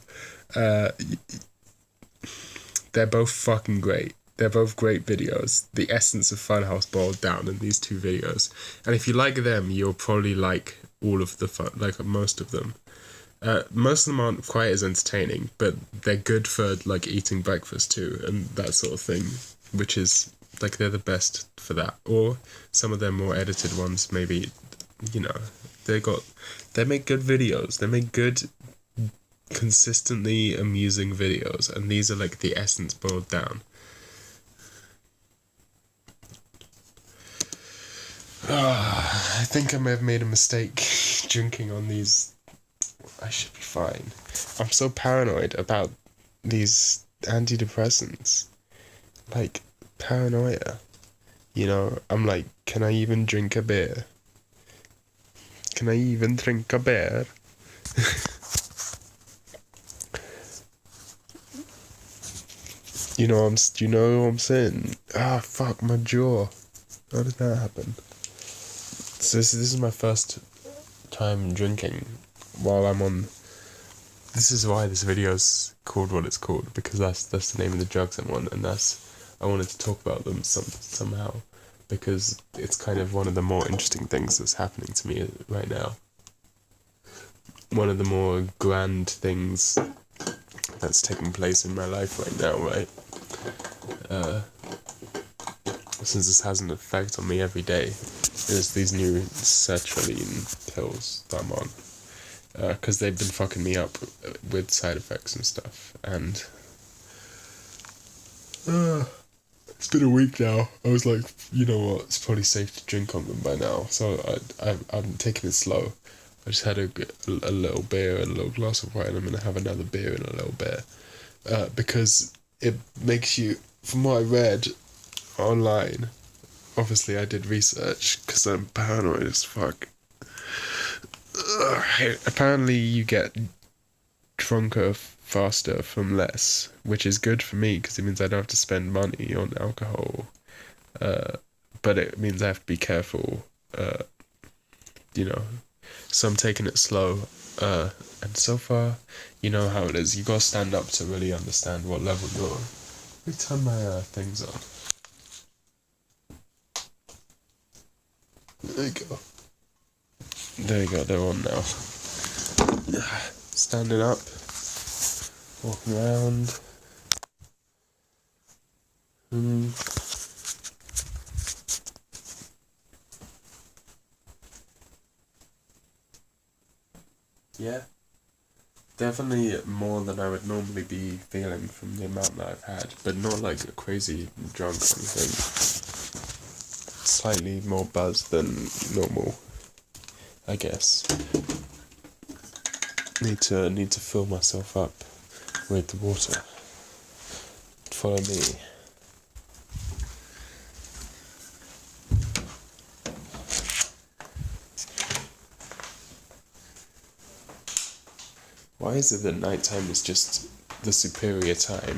They're both fucking great. They're both great videos. The essence of Funhouse boiled down in these two videos. And if you like them, you'll probably like all of the fun, like most of them. Most of them aren't quite as entertaining, but they're good for like eating breakfast too, and that sort of thing, which is like they're the best for that. Or some of their more edited ones, maybe, you know, they make good videos. They make good, consistently amusing videos, and these are like the essence boiled down. I think I may have made a mistake drinking on these. I should be fine. I'm so paranoid about these antidepressants. Like, paranoia. You know, I'm like, can I even drink a beer? Can I even drink a beer? You know what I'm saying? Ah, fuck, my jaw. How did that happen? So this is my first time drinking while I'm on. This is why this video's called what it's called, because that's the name of the drugs I'm on, and I wanted to talk about them somehow, because it's kind of one of the more interesting things that's happening to me right now. One of the more grand things that's taking place in my life right now, right? Since this has an effect on me every day, is these new sertraline pills that I'm on. Because they've been fucking me up with side effects and stuff, and it's been a week now. I was like, you know what, it's probably safe to drink on them by now, so I'm taking it slow. I just had a little beer and a little glass of wine. I'm going to have another beer and a little beer, because it makes you, from what I read online, obviously I did research, because I'm paranoid as fuck. Apparently you get drunker faster from less, which is good for me because it means I don't have to spend money on alcohol, but it means I have to be careful, you know, so I'm taking it slow, and so far, you know how it is, you gotta stand up to really understand what level you're on. Let me turn my things on. There you go. There you go, they're on now. Standing up, walking around. Yeah, definitely more than I would normally be feeling from the amount that I've had, but not like a crazy drunk or anything. Slightly more buzzed than normal, I guess. Need to fill myself up with the water. Follow me. Why is it that nighttime is just the superior time?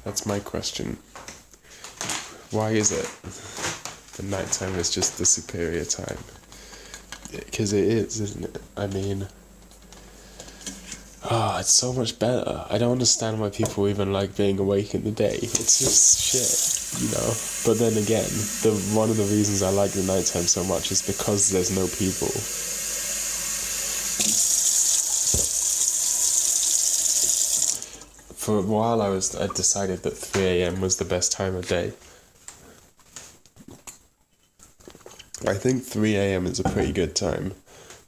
That's my question. Why is it that nighttime is just the superior time? Because it is, isn't it? I mean, it's so much better. I don't understand why people even like being awake in the day. It's just shit, you know? But then again, one of the reasons I like the nighttime so much is because there's no people. For a while I decided that 3 a.m. was the best time of day. I think 3 a.m. is a pretty good time,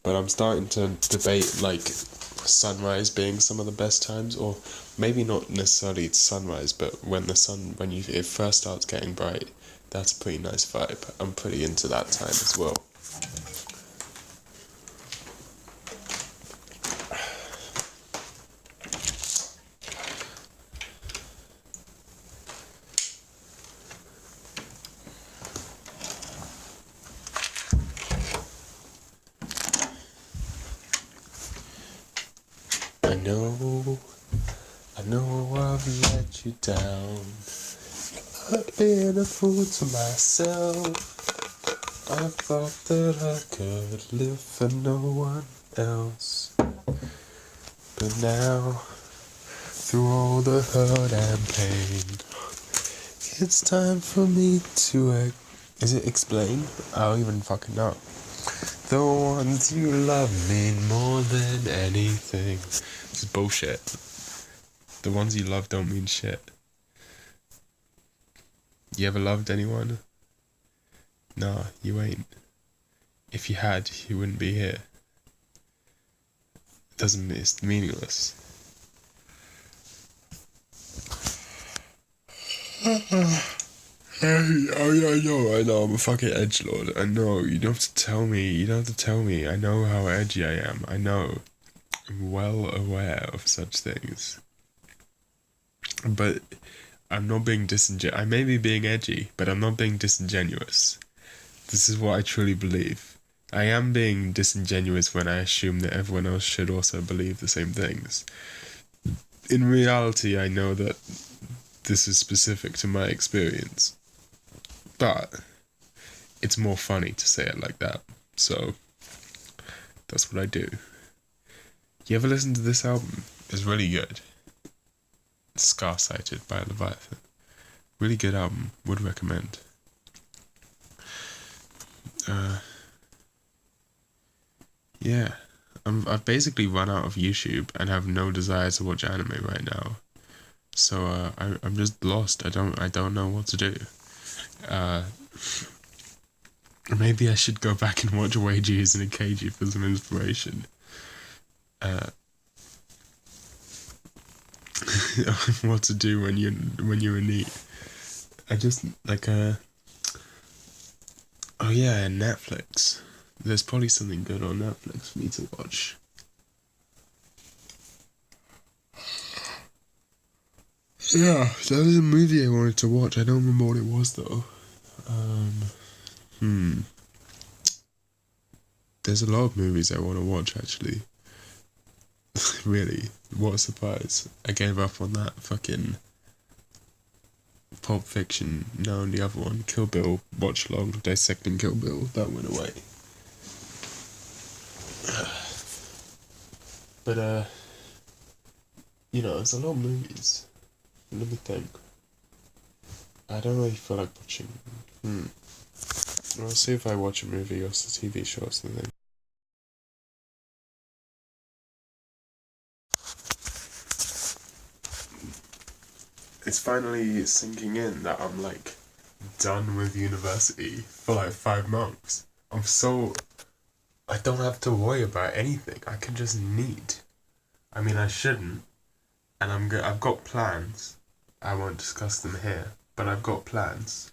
but I'm starting to debate like sunrise being some of the best times, or maybe not necessarily sunrise, but when it first starts getting bright, that's a pretty nice vibe. I'm pretty into that time as well. I know I've let you down. I've been a fool to myself. I thought that I could live for no one else. But now, through all the hurt and pain, It's time for me to, is it explain? I don't even fucking know. The ones you love mean more than anything. This is bullshit. The ones you love don't mean shit. You ever loved anyone? Nah, you ain't. If you had, you wouldn't be here. It's meaningless. I know, I'm a fucking edgelord. I know, you don't have to tell me, I know how edgy I am, I know. I'm well aware of such things. But I'm not being disingenuous. I may be being edgy, but I'm not being disingenuous. This is what I truly believe. I am being disingenuous when I assume that everyone else should also believe the same things. In reality, I know that this is specific to my experience. But it's more funny to say it like that. So that's what I do. You ever listen to this album? It's really good. Scar-Sighted by Leviathan. Really good album. Would recommend. Yeah. I've basically run out of YouTube and have no desire to watch anime right now. So I'm just lost. I don't know what to do. Maybe I should go back and watch Wages and Akeji for some inspiration. What to do when you're in need. I just oh yeah, Netflix. There's probably something good on Netflix for me to watch. Yeah, there was a movie I wanted to watch. I don't remember what it was though. There's a lot of movies I want to watch actually. Really, what a surprise. I gave up on that fucking Pulp Fiction, no, and the other one, Kill Bill, watch along, dissecting Kill Bill, that went away. But, there's a lot of movies. Let me think. I don't really feel like watching. I'll see if I watch a movie or a TV show or something. It's finally sinking in that I'm done with university for 5 months. I don't have to worry about anything. I can just neat. I mean, I shouldn't. And I've got plans. I won't discuss them here, but I've got plans.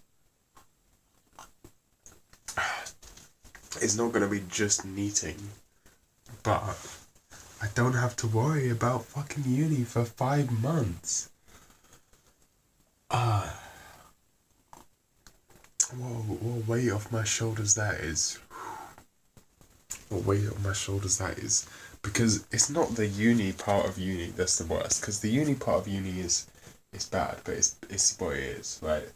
It's not gonna be just neating, but I don't have to worry about fucking uni for 5 months. What weight off my shoulders that is. What weight off my shoulders that is. Because it's not the uni part of uni that's the worst. Because the uni part of uni is bad, but it's what it is, right?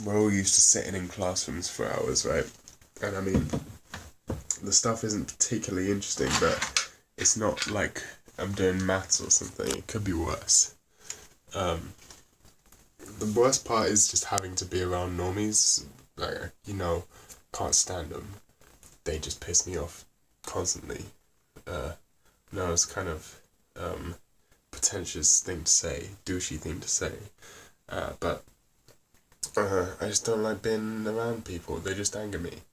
We're all used to sitting in classrooms for hours, right? And I mean, the stuff isn't particularly interesting, but it's not like I'm doing maths or something. It could be worse. The worst part is just having to be around normies. Can't stand them. They just piss me off constantly. No, it's kind of pretentious thing to say, douchey thing to say. But I just don't like being around people. They just anger me.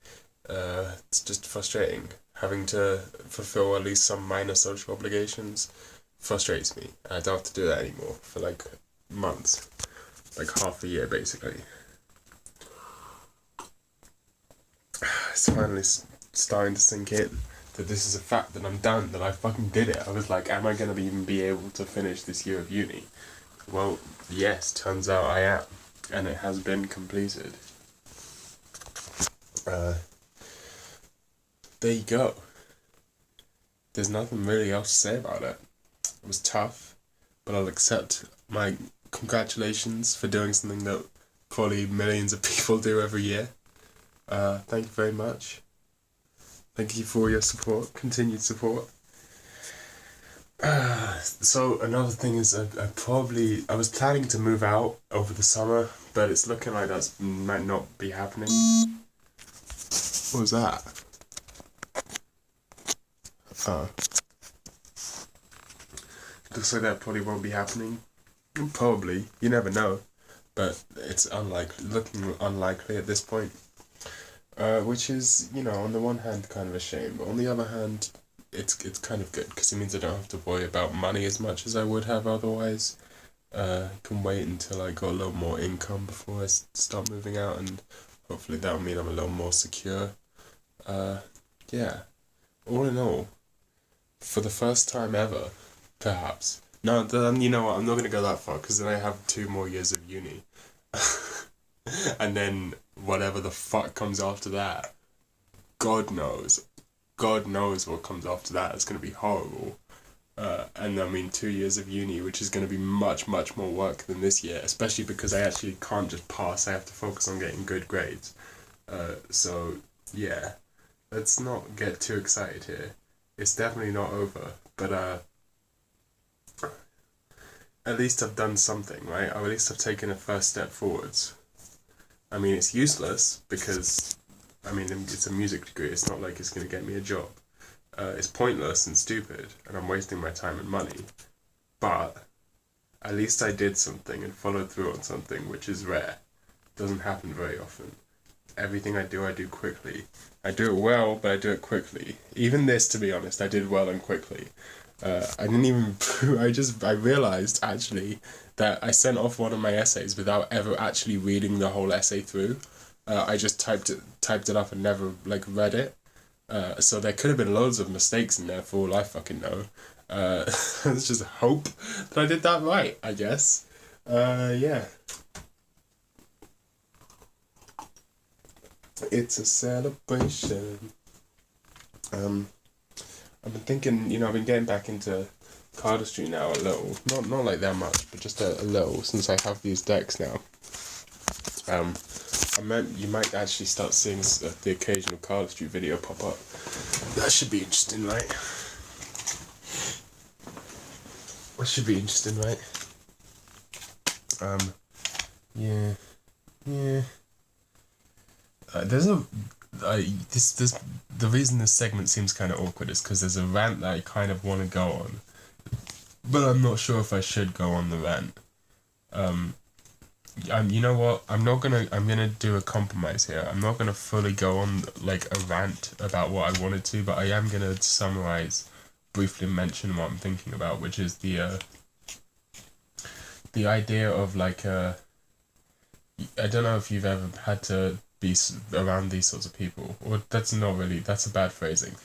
It's just frustrating. Having to fulfill at least some minor social obligations frustrates me. I don't have to do that anymore for months. Half a year basically. It's finally starting to sink in that this is a fact, that I'm done, that I fucking did it. I was like, am I going to even be able to finish this year of uni? Well, yes, turns out I am. And it has been completed. There you go. There's nothing really else to say about it. It was tough, but I'll accept my congratulations for doing something that probably millions of people do every year. Thank you very much. Thank you for your support, continued support. So another thing is I was planning to move out over the summer, but it's looking like that might not be happening. What was that? Oh. Looks like that probably won't be happening. Probably. You never know. But it's looking unlikely at this point. Which is, on the one hand kind of a shame, but on the other hand, it's kind of good, because it means I don't have to worry about money as much as I would have otherwise. I can wait until I got a little more income before I start moving out, and hopefully that'll mean I'm a little more secure. Yeah. All in all, for the first time ever, perhaps. No, then you know what, I'm not going to go that far, because then I have 2 more years of uni. And then whatever the fuck comes after that, God knows. God knows what comes after that. It's going to be horrible. And I mean 2 years of uni, which is going to be much, much more work than this year, especially because I actually can't just pass. I have to focus on getting good grades. So, yeah. Let's not get too excited here. It's definitely not over. But, at least I've done something, right? Or at least I've taken a first step forwards. I mean, it's useless because, it's a music degree. It's not like it's going to get me a job. It's pointless and stupid, and I'm wasting my time and money. But at least I did something and followed through on something, which is rare. Doesn't happen very often. Everything I do quickly. I do it well, but I do it quickly. Even this, to be honest, I did well and quickly. I didn't even... I realised, actually, that I sent off one of my essays without ever actually reading the whole essay through. I just typed it up and never, read it. So there could have been loads of mistakes in there for all I fucking know. Let's just hope that I did that right, I guess. Yeah. It's a celebration. I've been thinking, I've been getting back into cardistry now a little. Not like that much, but just a little, since I have these decks now. You might actually start seeing the occasional cardistry video pop up. That should be interesting, right? That should be interesting, right? Yeah. The reason this segment seems kind of awkward is because there's a rant that I kind of want to go on, but I'm not sure if I should go on the rant. You know what? I'm gonna do a compromise here. I'm not gonna fully go on a rant about what I wanted to, but I am gonna summarize, briefly mention what I'm thinking about, which is the idea of I don't know if you've ever had to be around these sorts of people, or that's a bad phrasing.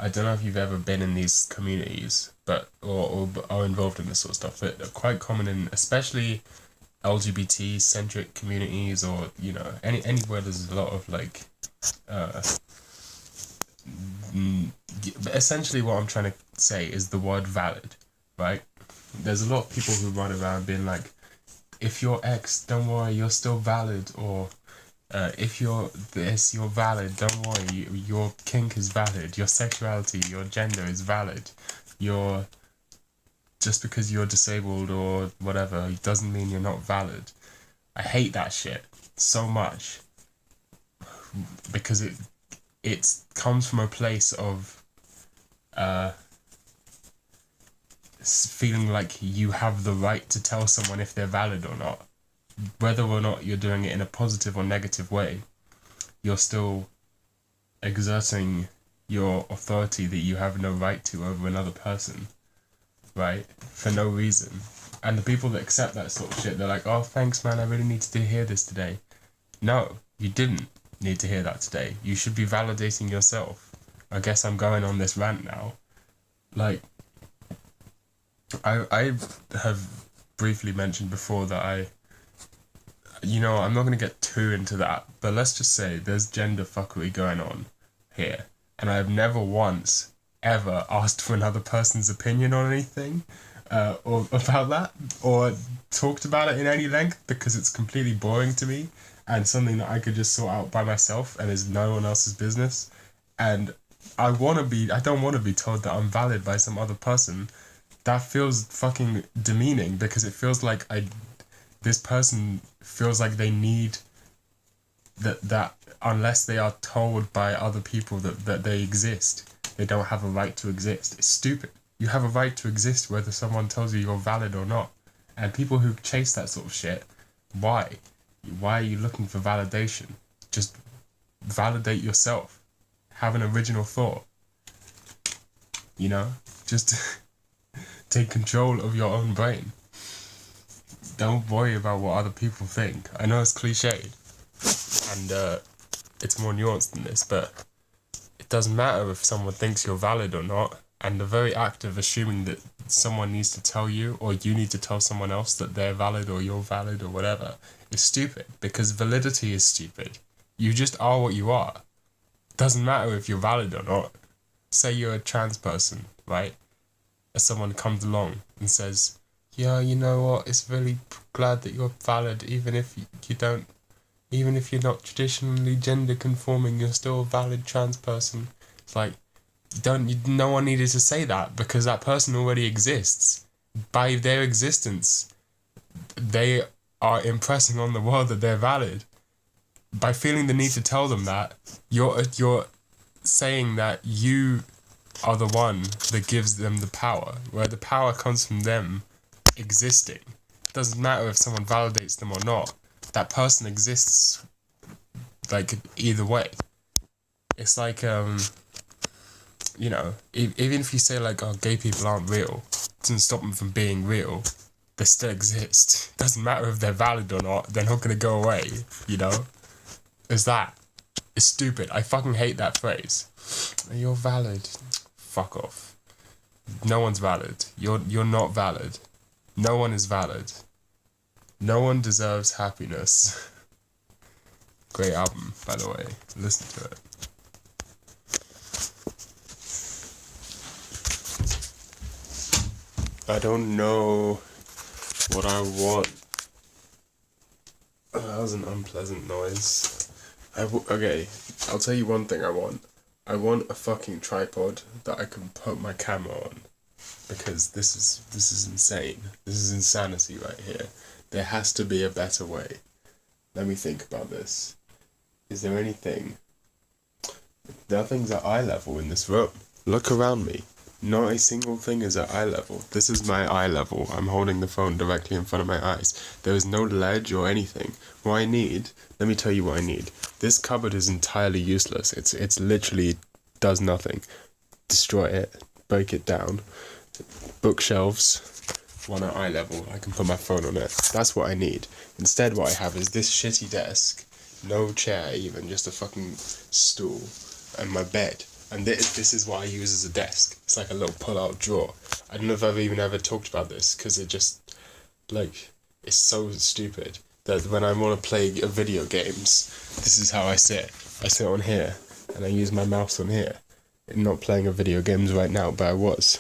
I don't know if you've ever been in these communities, but or are involved in this sort of stuff, but they're quite common in especially LGBT centric communities, or anywhere there's a lot of essentially what I'm trying to say is the word valid, right? There's a lot of people who run around being like, if you're X, don't worry, you're still valid, or if you're this, you're valid, don't worry, your kink is valid, your sexuality, your gender is valid, just because you're disabled or whatever, it doesn't mean you're not valid. I hate that shit so much, because it comes from a place of feeling like you have the right to tell someone if they're valid or not. Whether or not you're doing it in a positive or negative way, you're still exerting your authority that you have no right to over another person, right? For no reason. And the people that accept that sort of shit, they're like, oh, thanks, man, I really needed to hear this today. No, you didn't need to hear that today. You should be validating yourself. I guess I'm going on this rant now. I have briefly mentioned before that I'm not going to get too into that, but let's just say there's gender fuckery going on here, and I have never once ever asked for another person's opinion on anything, or about that, or talked about it in any length, because it's completely boring to me, and something that I could just sort out by myself, and is no one else's business, and I don't want to be told that I'm valid by some other person. That feels fucking demeaning, because it feels like this person feels like they need that unless they are told by other people that they exist, they don't have a right to exist. It's stupid. You have a right to exist whether someone tells you you're valid or not. And people who chase that sort of shit, why? Why are you looking for validation? Just validate yourself. Have an original thought. You know? Just take control of your own brain. Don't worry about what other people think. I know it's cliched, and it's more nuanced than this, but it doesn't matter if someone thinks you're valid or not. And the very act of assuming that someone needs to tell you, or you need to tell someone else that they're valid or you're valid or whatever, is stupid, because validity is stupid. You just are what you are. Doesn't matter if you're valid or not. Say you're a trans person, right? As someone comes along and says, yeah, you know what, it's really glad that you're valid, even if you're not traditionally gender conforming, you're still a valid trans person. It's like, no one needed to say that, because that person already exists. By their existence, they are impressing on the world that they're valid. By feeling the need to tell them that, you're saying that you are the one that gives them the power, where the power comes from them existing. It doesn't matter if someone validates them or not. That person exists, like, either way. It's like, you know, even if you say, like, oh, gay people aren't real, it doesn't stop them from being real. They still exist. It doesn't matter if they're valid or not. They're not going to go away, you know? It's that. It's stupid. I fucking hate that phrase. You're valid. Fuck off. No one's valid. You're not valid. No one is valid. No one deserves happiness. Great album, by the way. Listen to it. I don't know what I want. That was an unpleasant noise. Okay, I'll tell you one thing I want. I want a fucking tripod that I can put my camera on. Because this is insane. This is insanity right here. There has to be a better way. Let me think about this. Is there anything? Nothing's at eye level in this room. Look around me. Not a single thing is at eye level. This is my eye level. I'm holding the phone directly in front of my eyes. There is no ledge or anything. What I need, let me tell you what I need. This cupboard is entirely useless. It's literally does nothing. Destroy it. Break it down. Bookshelves. One at eye level. I can put my phone on it. That's what I need. Instead, what I have is this shitty desk. No chair even. Just a fucking stool. And my bed. And this is what I use as a desk. It's like a little pull-out drawer. I don't know if I've even ever talked about this, because it just, like, it's so stupid that when I want to play video games, this is how I sit. I sit on here, and I use my mouse on here. I'm not playing a video games right now, but I was.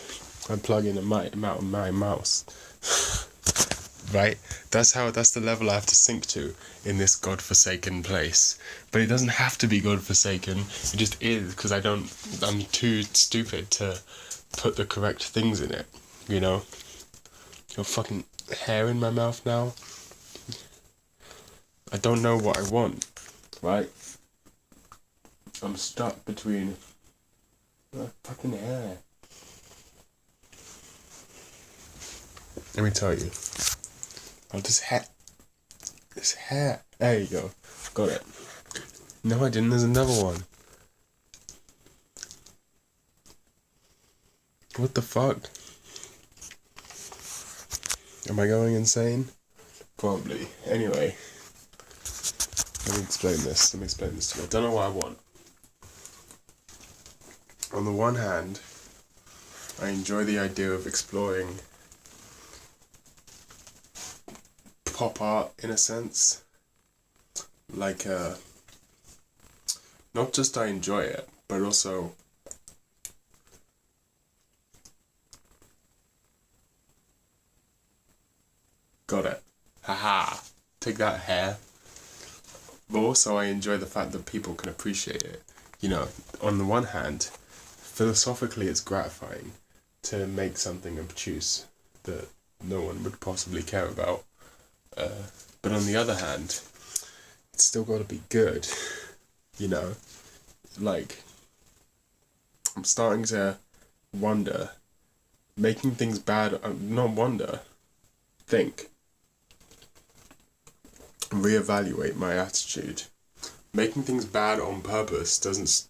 I plug in my mouse. Right? That's the level I have to sink to in this godforsaken place. But it doesn't have to be godforsaken. It just is, because I'm too stupid to put the correct things in it. You know? Got fucking hair in my mouth now. I don't know what I want. Right? I'm stuck between fucking hair. Let me tell you. Oh, this hair. There you go. Got it. No, I didn't. There's another one. What the fuck? Am I going insane? Probably. Anyway. Let me explain this to you. I don't know what I want. On the one hand, I enjoy the idea of exploring pop art in a sense. Like, not just I enjoy it, but also got it. Haha. Take that, hair. But also I enjoy the fact that people can appreciate it. You know, on the one hand, philosophically it's gratifying to make something obtuse that no one would possibly care about. But on the other hand, it's still got to be good, you know? Like, I'm starting to wonder, making things bad, not wonder, think, reevaluate my attitude. Making things bad on purpose doesn't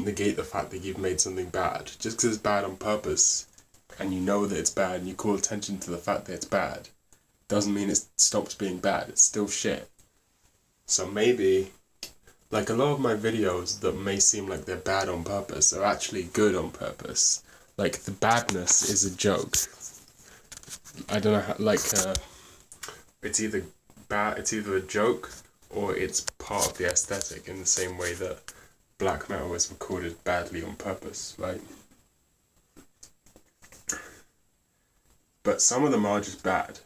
negate the fact that you've made something bad. Just because it's bad on purpose, and you know that it's bad, and you call attention to the fact that it's bad, doesn't mean it stops being bad. It's still shit. So maybe, like, a lot of my videos that may seem like they're bad on purpose are actually good on purpose. Like, the badness is a joke. I don't know how, like, it's either a joke, or it's part of the aesthetic, in the same way that black metal was recorded badly on purpose, right? But some of them are just bad.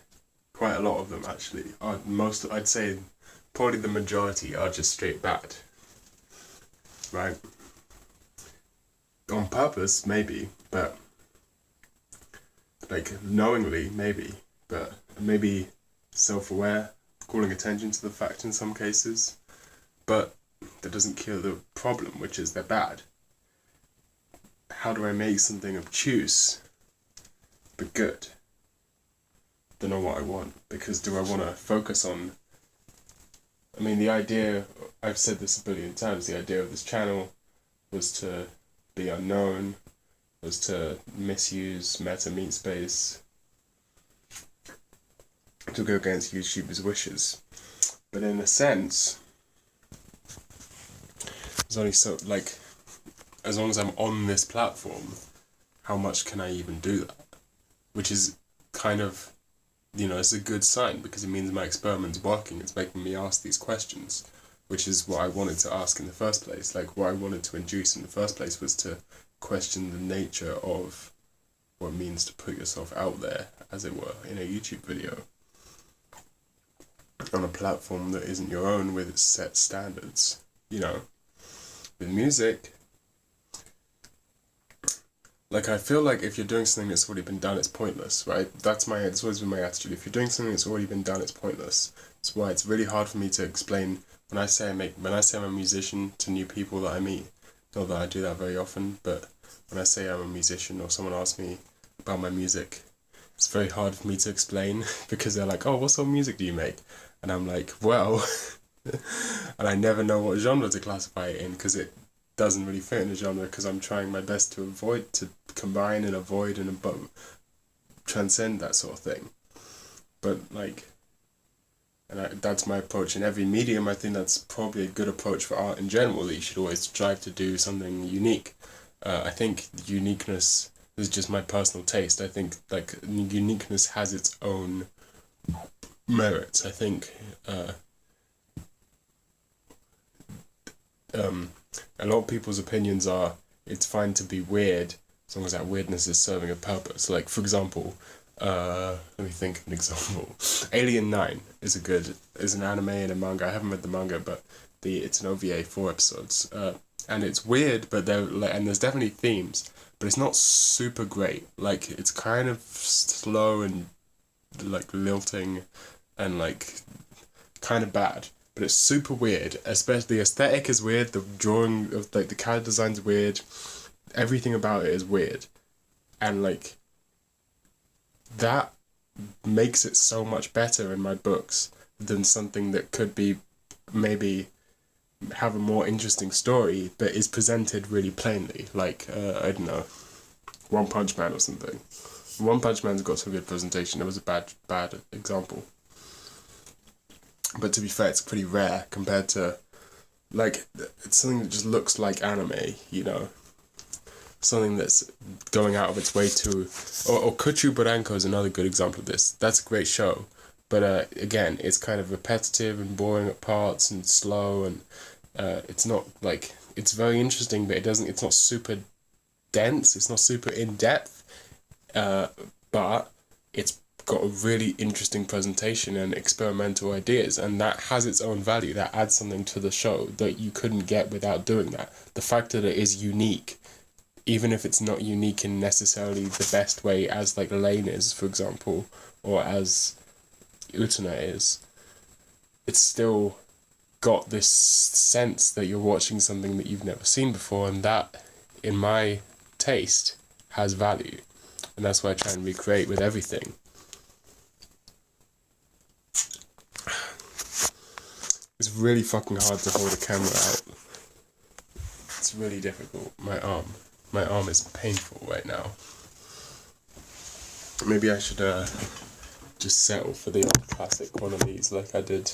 Quite a lot of them, actually. I'd say probably the majority are just straight bad. Right? On purpose, maybe, but like, knowingly, maybe, but maybe self-aware, calling attention to the fact in some cases, but that doesn't cure the problem, which is they're bad. How do I make something obtuse but good? Don't know what I want, because do I want to focus on, I mean, the idea, I've said this a billion times, the idea of this channel was to be unknown, was to misuse meta meat space, to go against YouTubers' wishes. But in a sense, there's only so, like, as long as I'm on this platform, how much can I even do that? Which is kind of, you know, it's a good sign, because it means my experiment's working. It's making me ask these questions, which is what I wanted to ask in the first place. Like, what I wanted to induce in the first place was to question the nature of what it means to put yourself out there, as it were, in a YouTube video, on a platform that isn't your own, with its set standards. You know, with music, like, I feel like if you're doing something that's already been done, it's pointless, right? That's always been my attitude. If you're doing something that's already been done, it's pointless. That's why it's really hard for me to explain when I say I'm a musician to new people that I meet. Not that I do that very often, but when I say I'm a musician, or someone asks me about my music, it's very hard for me to explain, because they're like, oh, what sort of music do you make? And I'm like, well, and I never know what genre to classify it in, because it doesn't really fit in a genre, because I'm trying my best to combine and avoid and transcend that sort of thing. But, like, that's my approach in every medium. I think that's probably a good approach for art in general, that you should always strive to do something unique. I think uniqueness is just my personal taste. I think, like, uniqueness has its own merits. I think a lot of people's opinions are, it's fine to be weird as long as that weirdness is serving a purpose. Like, for example, let me think of an example. Alien 9 is an anime and a manga. I haven't read the manga, but it's an OVA, 4 episodes. And it's weird, but and there's definitely themes, but it's not super great. Like, it's kind of slow and, like, lilting and, like, kind of bad. But it's super weird, especially the aesthetic is weird, the drawing of, like, the character design's weird, everything about it is weird. And, like, that makes it so much better in my books than something that could be maybe have a more interesting story, but is presented really plainly. Like, I don't know, One Punch Man or something. One Punch Man's got some good presentation. It was a bad example. But to be fair, it's pretty rare compared to, like, it's something that just looks like anime, you know? Something that's going out of its way to... Or Kuchu Buranko is another good example of this. That's a great show. But, again, it's kind of repetitive and boring at parts and slow, and it's not, like... It's very interesting, but it's not super dense, it's not super in-depth, but it's got a really interesting presentation and experimental ideas, and that has its own value. That adds something to the show that you couldn't get without doing that. The fact that it is unique, even if it's not unique in necessarily the best way as like Lane is, for example, or as Utana is, it's still got this sense that you're watching something that you've never seen before, and that, in my taste, has value. And that's why I try and recreate with everything. It's really fucking hard to hold a camera out. It's really difficult. My arm is painful right now. Maybe I should just settle for the old classic one of these like I did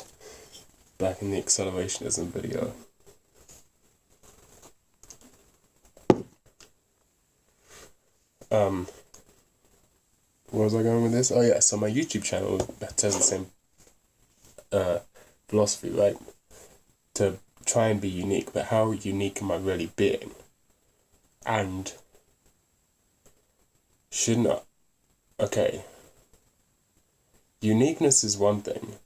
back in the accelerationism video. Where was I going with this? Oh yeah, so my YouTube channel has the same philosophy, right? To try and be unique, but how unique am I really being? And shouldn't I? Okay. Uniqueness is one thing,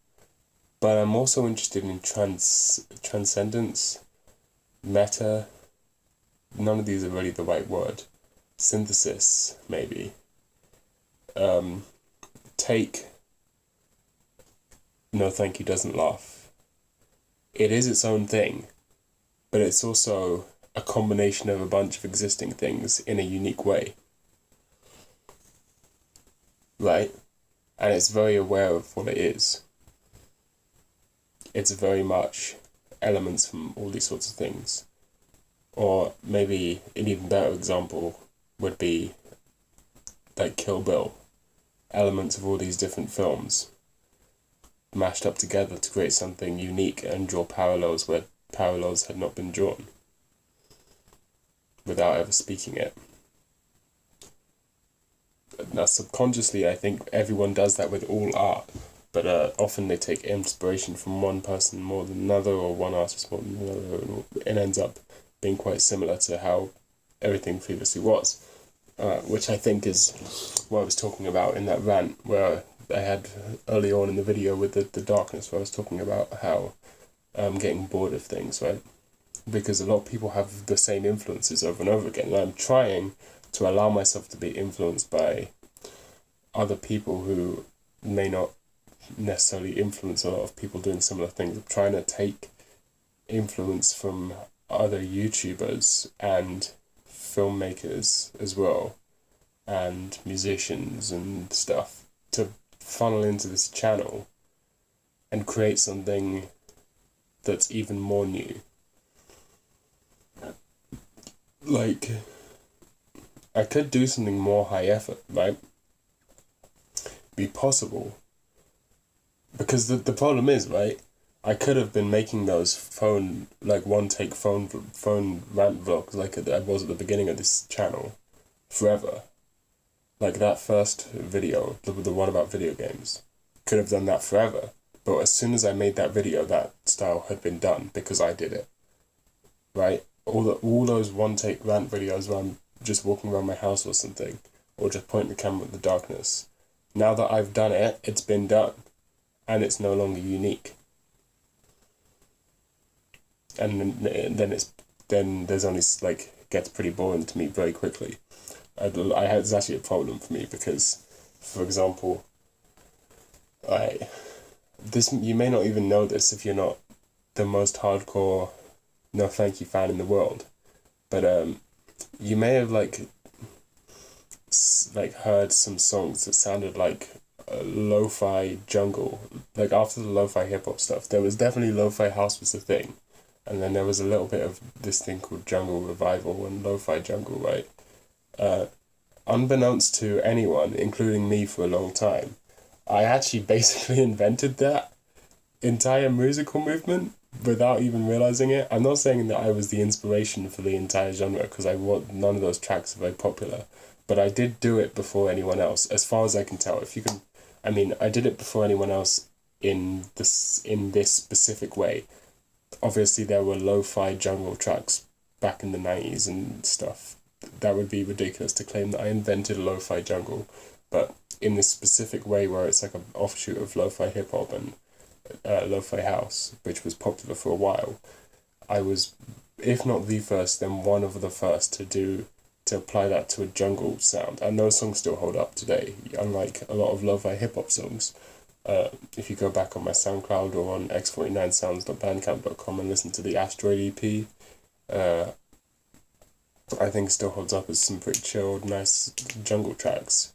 but I'm also interested in transcendence, meta. None of these are really the right word. Synthesis, maybe. Take. No, thank you doesn't laugh. It is its own thing, but it's also a combination of a bunch of existing things in a unique way. Right? And it's very aware of what it is. It's very much elements from all these sorts of things. Or maybe an even better example would be like Kill Bill. Elements of all these different films mashed up together to create something unique and draw parallels where parallels had not been drawn without ever speaking it. Now, subconsciously, I think everyone does that with all art, but often they take inspiration from one person more than another, or one artist more than another, and it ends up being quite similar to how everything previously was, which I think is what I was talking about in that rant where I had early on in the video with the darkness, where I was talking about how I'm getting bored of things, right? Because a lot of people have the same influences over and over again, and I'm trying to allow myself to be influenced by other people who may not necessarily influence a lot of people doing similar things. I'm trying to take influence from other YouTubers and filmmakers as well, and musicians and stuff, to funnel into this channel and create something that's even more new. Like, I could do something more high effort, right? Be possible. Because the problem is, right, I could have been making those one-take phone rant vlogs like I was at the beginning of this channel forever. Like that first video, the one about video games. Could have done that forever. But as soon as I made that video, that style had been done because I did it. Right? All those one-take rant videos where I'm just walking around my house or something, or just pointing the camera at the darkness. Now that I've done it, it's been done. And it's no longer unique. And then there's only gets pretty boring to me very quickly. It's actually a problem for me because, for example, you may not even know this if you're not the most hardcore No Thank You fan in the world, but you may have heard some songs that sounded like lo-fi jungle. Like after the lo-fi hip hop stuff, there was definitely lo-fi house was a thing, and then there was a little bit of this thing called jungle revival and lo-fi jungle, right? Unbeknownst to anyone, including me for a long time, I actually basically invented that entire musical movement without even realizing it. I'm not saying that I was the inspiration for the entire genre, because none of those tracks are very popular, but I did do it before anyone else, as far as I can tell. I did it before anyone else in this specific way. Obviously, there were lo-fi jungle tracks back in the 90s and stuff. That would be ridiculous to claim that I invented lo-fi jungle, but in this specific way where it's like an offshoot of lo-fi hip-hop and lo-fi house, which was popular for a while. I was, if not the first, then one of the first to apply that to a jungle sound. And those songs still hold up today, unlike a lot of lo-fi hip-hop songs. If you go back on my SoundCloud or on x49sounds.bandcamp.com and listen to the Asteroid EP, I think still holds up as some pretty chilled, nice jungle tracks,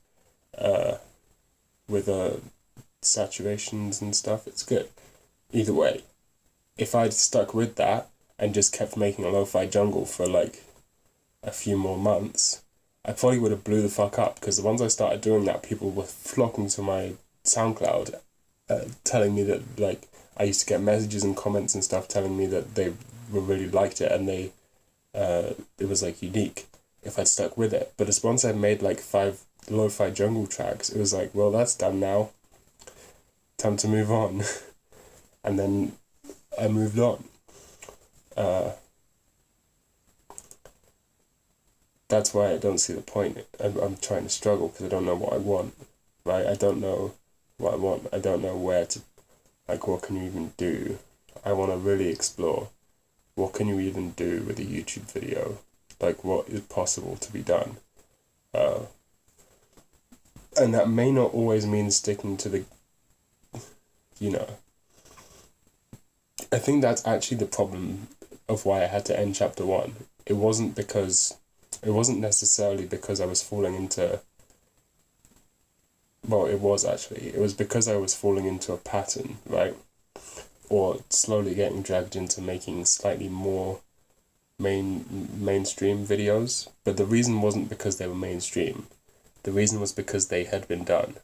with saturations and stuff. It's good. Either way, if I'd stuck with that and just kept making a lo-fi jungle for like a few more months, I probably would have blew the fuck up, because once I started doing that, people were flocking to my SoundCloud, telling me that, like, I used to get messages and comments and stuff telling me that they really liked it, and it was like unique if I'd stuck with it. But as once I made like 5 lo-fi jungle tracks, it was like, well, that's done now, time to move on. And then I moved on. That's why I don't see the point. I'm trying to struggle because I don't know what I want, right? I don't know what I want. I don't know where to, like, what can you even do? I want to really explore. What can you even do with a YouTube video? Like, what is possible to be done? And that may not always mean sticking to the, I think that's actually the problem of why I had to end chapter 1. It wasn't necessarily because I was falling into, well, it was actually. It was because I was falling into a pattern, right? Or slowly getting dragged into making slightly more mainstream videos. But the reason wasn't because they were mainstream. The reason was because they had been done.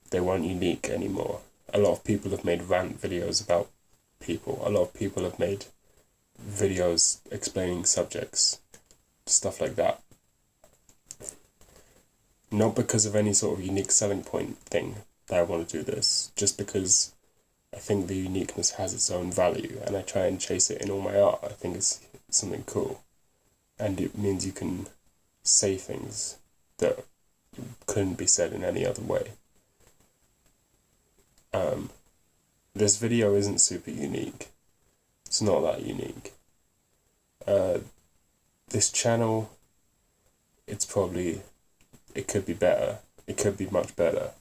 They weren't unique anymore. A lot of people have made rant videos about people. A lot of people have made videos explaining subjects, stuff like that. Not because of any sort of unique selling point thing that I want to do this, just because I think the uniqueness has its own value, and I try and chase it in all my art. I think it's something cool, and it means you can say things that couldn't be said in any other way. This video isn't super unique. It's not that unique. This channel, it could be better. It could be much better.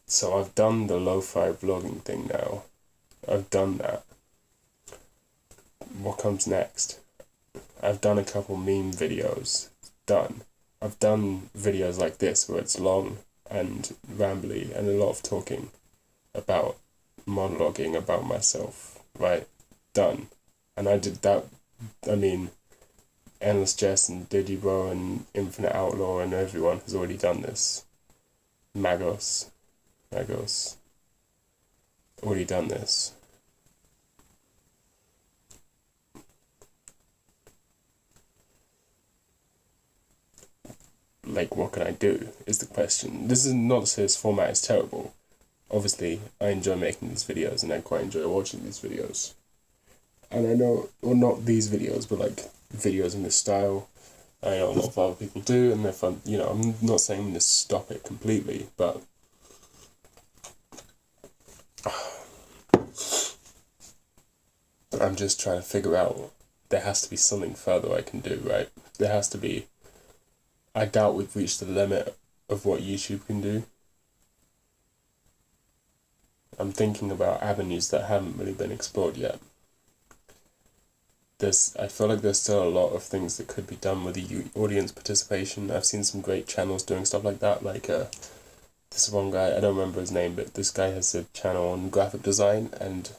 So I've done the lo-fi vlogging thing now. I've done that. What comes next? I've done a couple meme videos. Done. I've done videos like this where it's long and rambly and a lot of talking about monologuing about myself, right? Done. And I did that, Endless Jess and Diddy Bro and Infinite Outlaw and everyone has already done this. Magos. Already done this. Like, what can I do, is the question. This is not to say this format is terrible. Obviously, I enjoy making these videos and I quite enjoy watching these videos. And I know, well, not these videos, but like videos in this style. I know a lot of other people do, and they're fun. I'm not saying I'm going to stop it completely, but I'm just trying to figure out, there has to be something further I can do, right? There has to be. I doubt we've reached the limit of what YouTube can do. I'm thinking about avenues that haven't really been explored yet. I feel like there's still a lot of things that could be done with the audience participation. I've seen some great channels doing stuff like that, like this one guy, I don't remember his name, but this guy has a channel on graphic design, and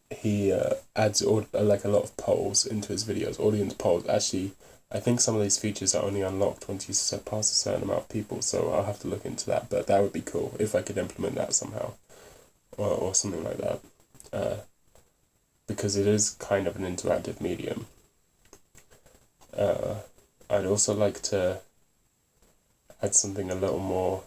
he adds like a lot of polls into his videos, audience polls. Actually, I think some of these features are only unlocked once you surpass a certain amount of people, so I'll have to look into that, but that would be cool if I could implement that somehow, or something like that, because it is kind of an interactive medium. I'd also like to add something a little more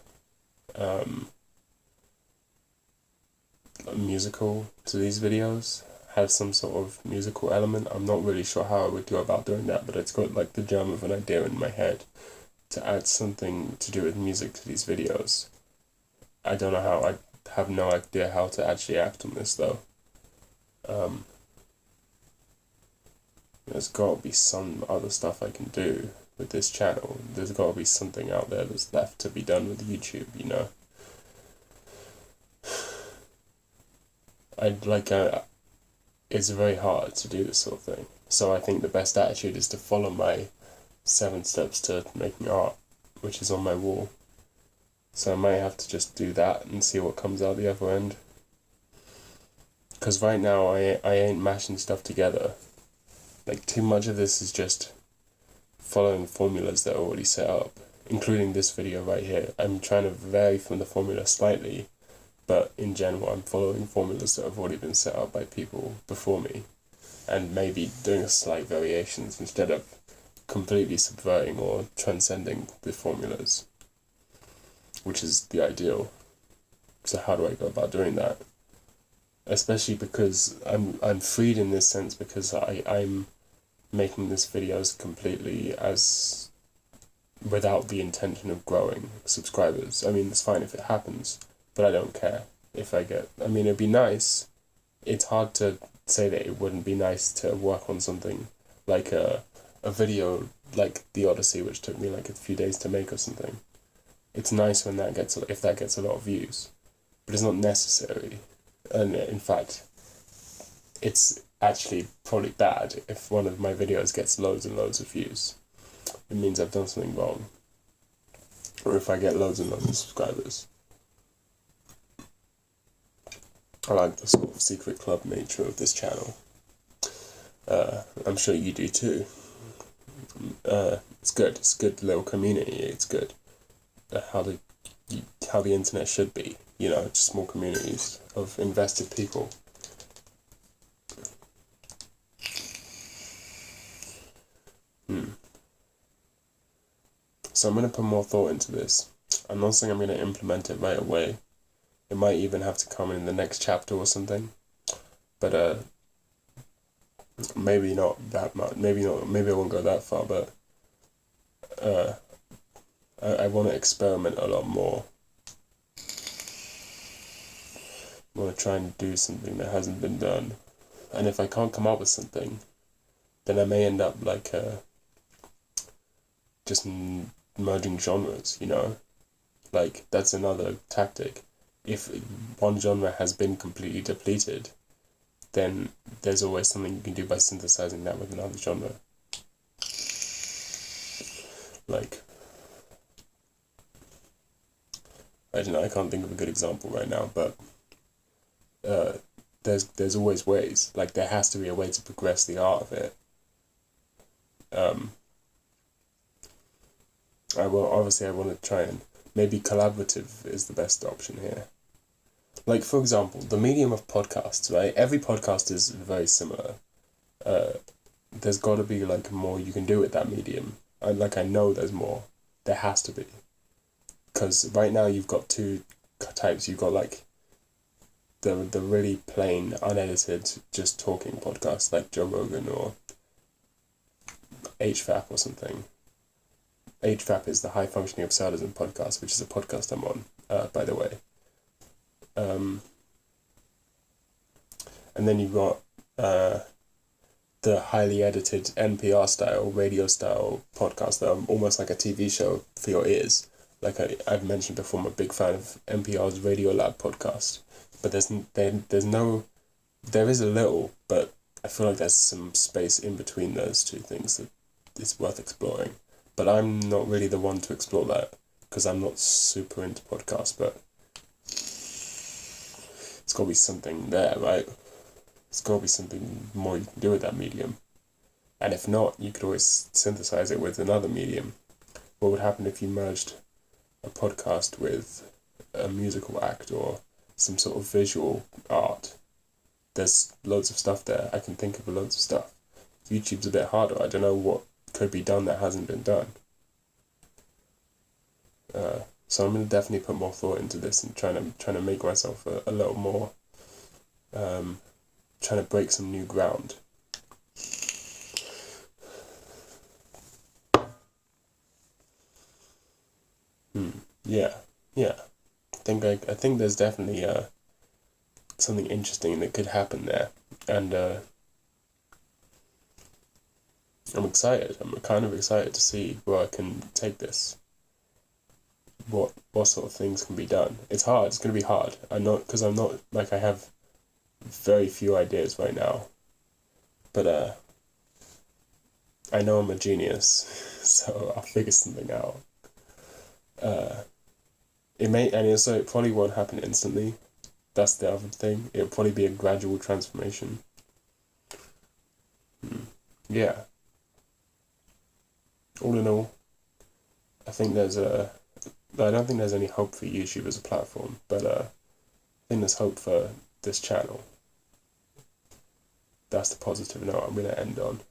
musical to these videos, have some sort of musical element. I'm not really sure how I would go about doing that, but it's got like the germ of an idea in my head. to add something to do with music to these videos. I don't know how. I have no idea how to actually act on this though. There's got to be some other stuff I can do with this channel. There's got to be something out there that's left to be done with YouTube, you know. It's very hard to do this sort of thing. So I think the best attitude is to follow my 7 steps to making art, which is on my wall. So I might have to just do that and see what comes out the other end. Because right now I ain't mashing stuff together. Like, too much of this is just following formulas that are already set up, including this video right here. I'm trying to vary from the formula slightly, but in general I'm following formulas that have already been set up by people before me, and maybe doing slight variations instead of completely subverting or transcending the formulas, which is the ideal. So how do I go about doing that? Especially because I'm freed in this sense because I'm making this videos completely as without the intention of growing subscribers. I mean, it's fine if it happens, but I don't care if I get... I mean, it'd be nice. It's hard to say that it wouldn't be nice to work on something like a video like The Odyssey, which took me like a few days to make or something. It's nice when if that gets a lot of views, but it's not necessary. And in fact, it's actually probably bad if one of my videos gets loads and loads of views. It means I've done something wrong. Or if I get loads and loads of subscribers. I like the sort of secret club nature of this channel. I'm sure you do too. It's good. It's a good little community. It's good. How the internet should be. You know, just small communities of invested people. So I'm going to put more thought into this. I'm not saying I'm going to implement it right away. It might even have to come in the next chapter or something. But maybe not that much. Maybe I won't go that far, but I want to experiment a lot more. I want to try and do something that hasn't been done. And if I can't come up with something, then I may end up like just merging genres, you know? Like, that's another tactic. If one genre has been completely depleted, then there's always something you can do by synthesizing that with another genre. Like, I don't know, I can't think of a good example right now, but there's always ways. Like, there has to be a way to progress the art of it. I want to try and maybe collaborative is the best option here. Like, for example, the medium of podcasts, right? Every podcast is very similar. There's got to be like more you can do with that medium. I know there's more. There has to be. Because right now you've got two types. You've got like the really plain, unedited, just talking podcasts like Joe Rogan or HFAP or something. HFAP is the High Functioning Absurdism podcast, which is a podcast I'm on, by the way. And then you've got the highly edited NPR style, radio style podcast that are almost like a TV show for your ears. Like I've mentioned before, I'm a big fan of NPR's Radio Lab podcast. But there is a little, but I feel like there's some space in between those two things that is worth exploring. But I'm not really the one to explore that, because I'm not super into podcasts, but it's got to be something there, right? It's got to be something more you can do with that medium. And if not, you could always synthesize it with another medium. What would happen if you merged a podcast with a musical act or some sort of visual art? There's loads of stuff there. I can think of loads of stuff. YouTube's a bit harder. I don't know what could be done that hasn't been done. So I'm going to definitely put more thought into this and trying to make myself a little more, trying to break some new ground. yeah. I think there's definitely something interesting that could happen there, and I'm excited. I'm kind of excited to see where I can take this. What sort of things can be done? It's hard. It's gonna be hard. I'm not like I have very few ideas right now, but I know I'm a genius, so I'll figure something out. It probably won't happen instantly. That's the other thing. It'll probably be a gradual transformation. Yeah. All in all, I don't think there's any hope for YouTube as a platform, but I think there's hope for this channel. That's the positive note I'm going to end on.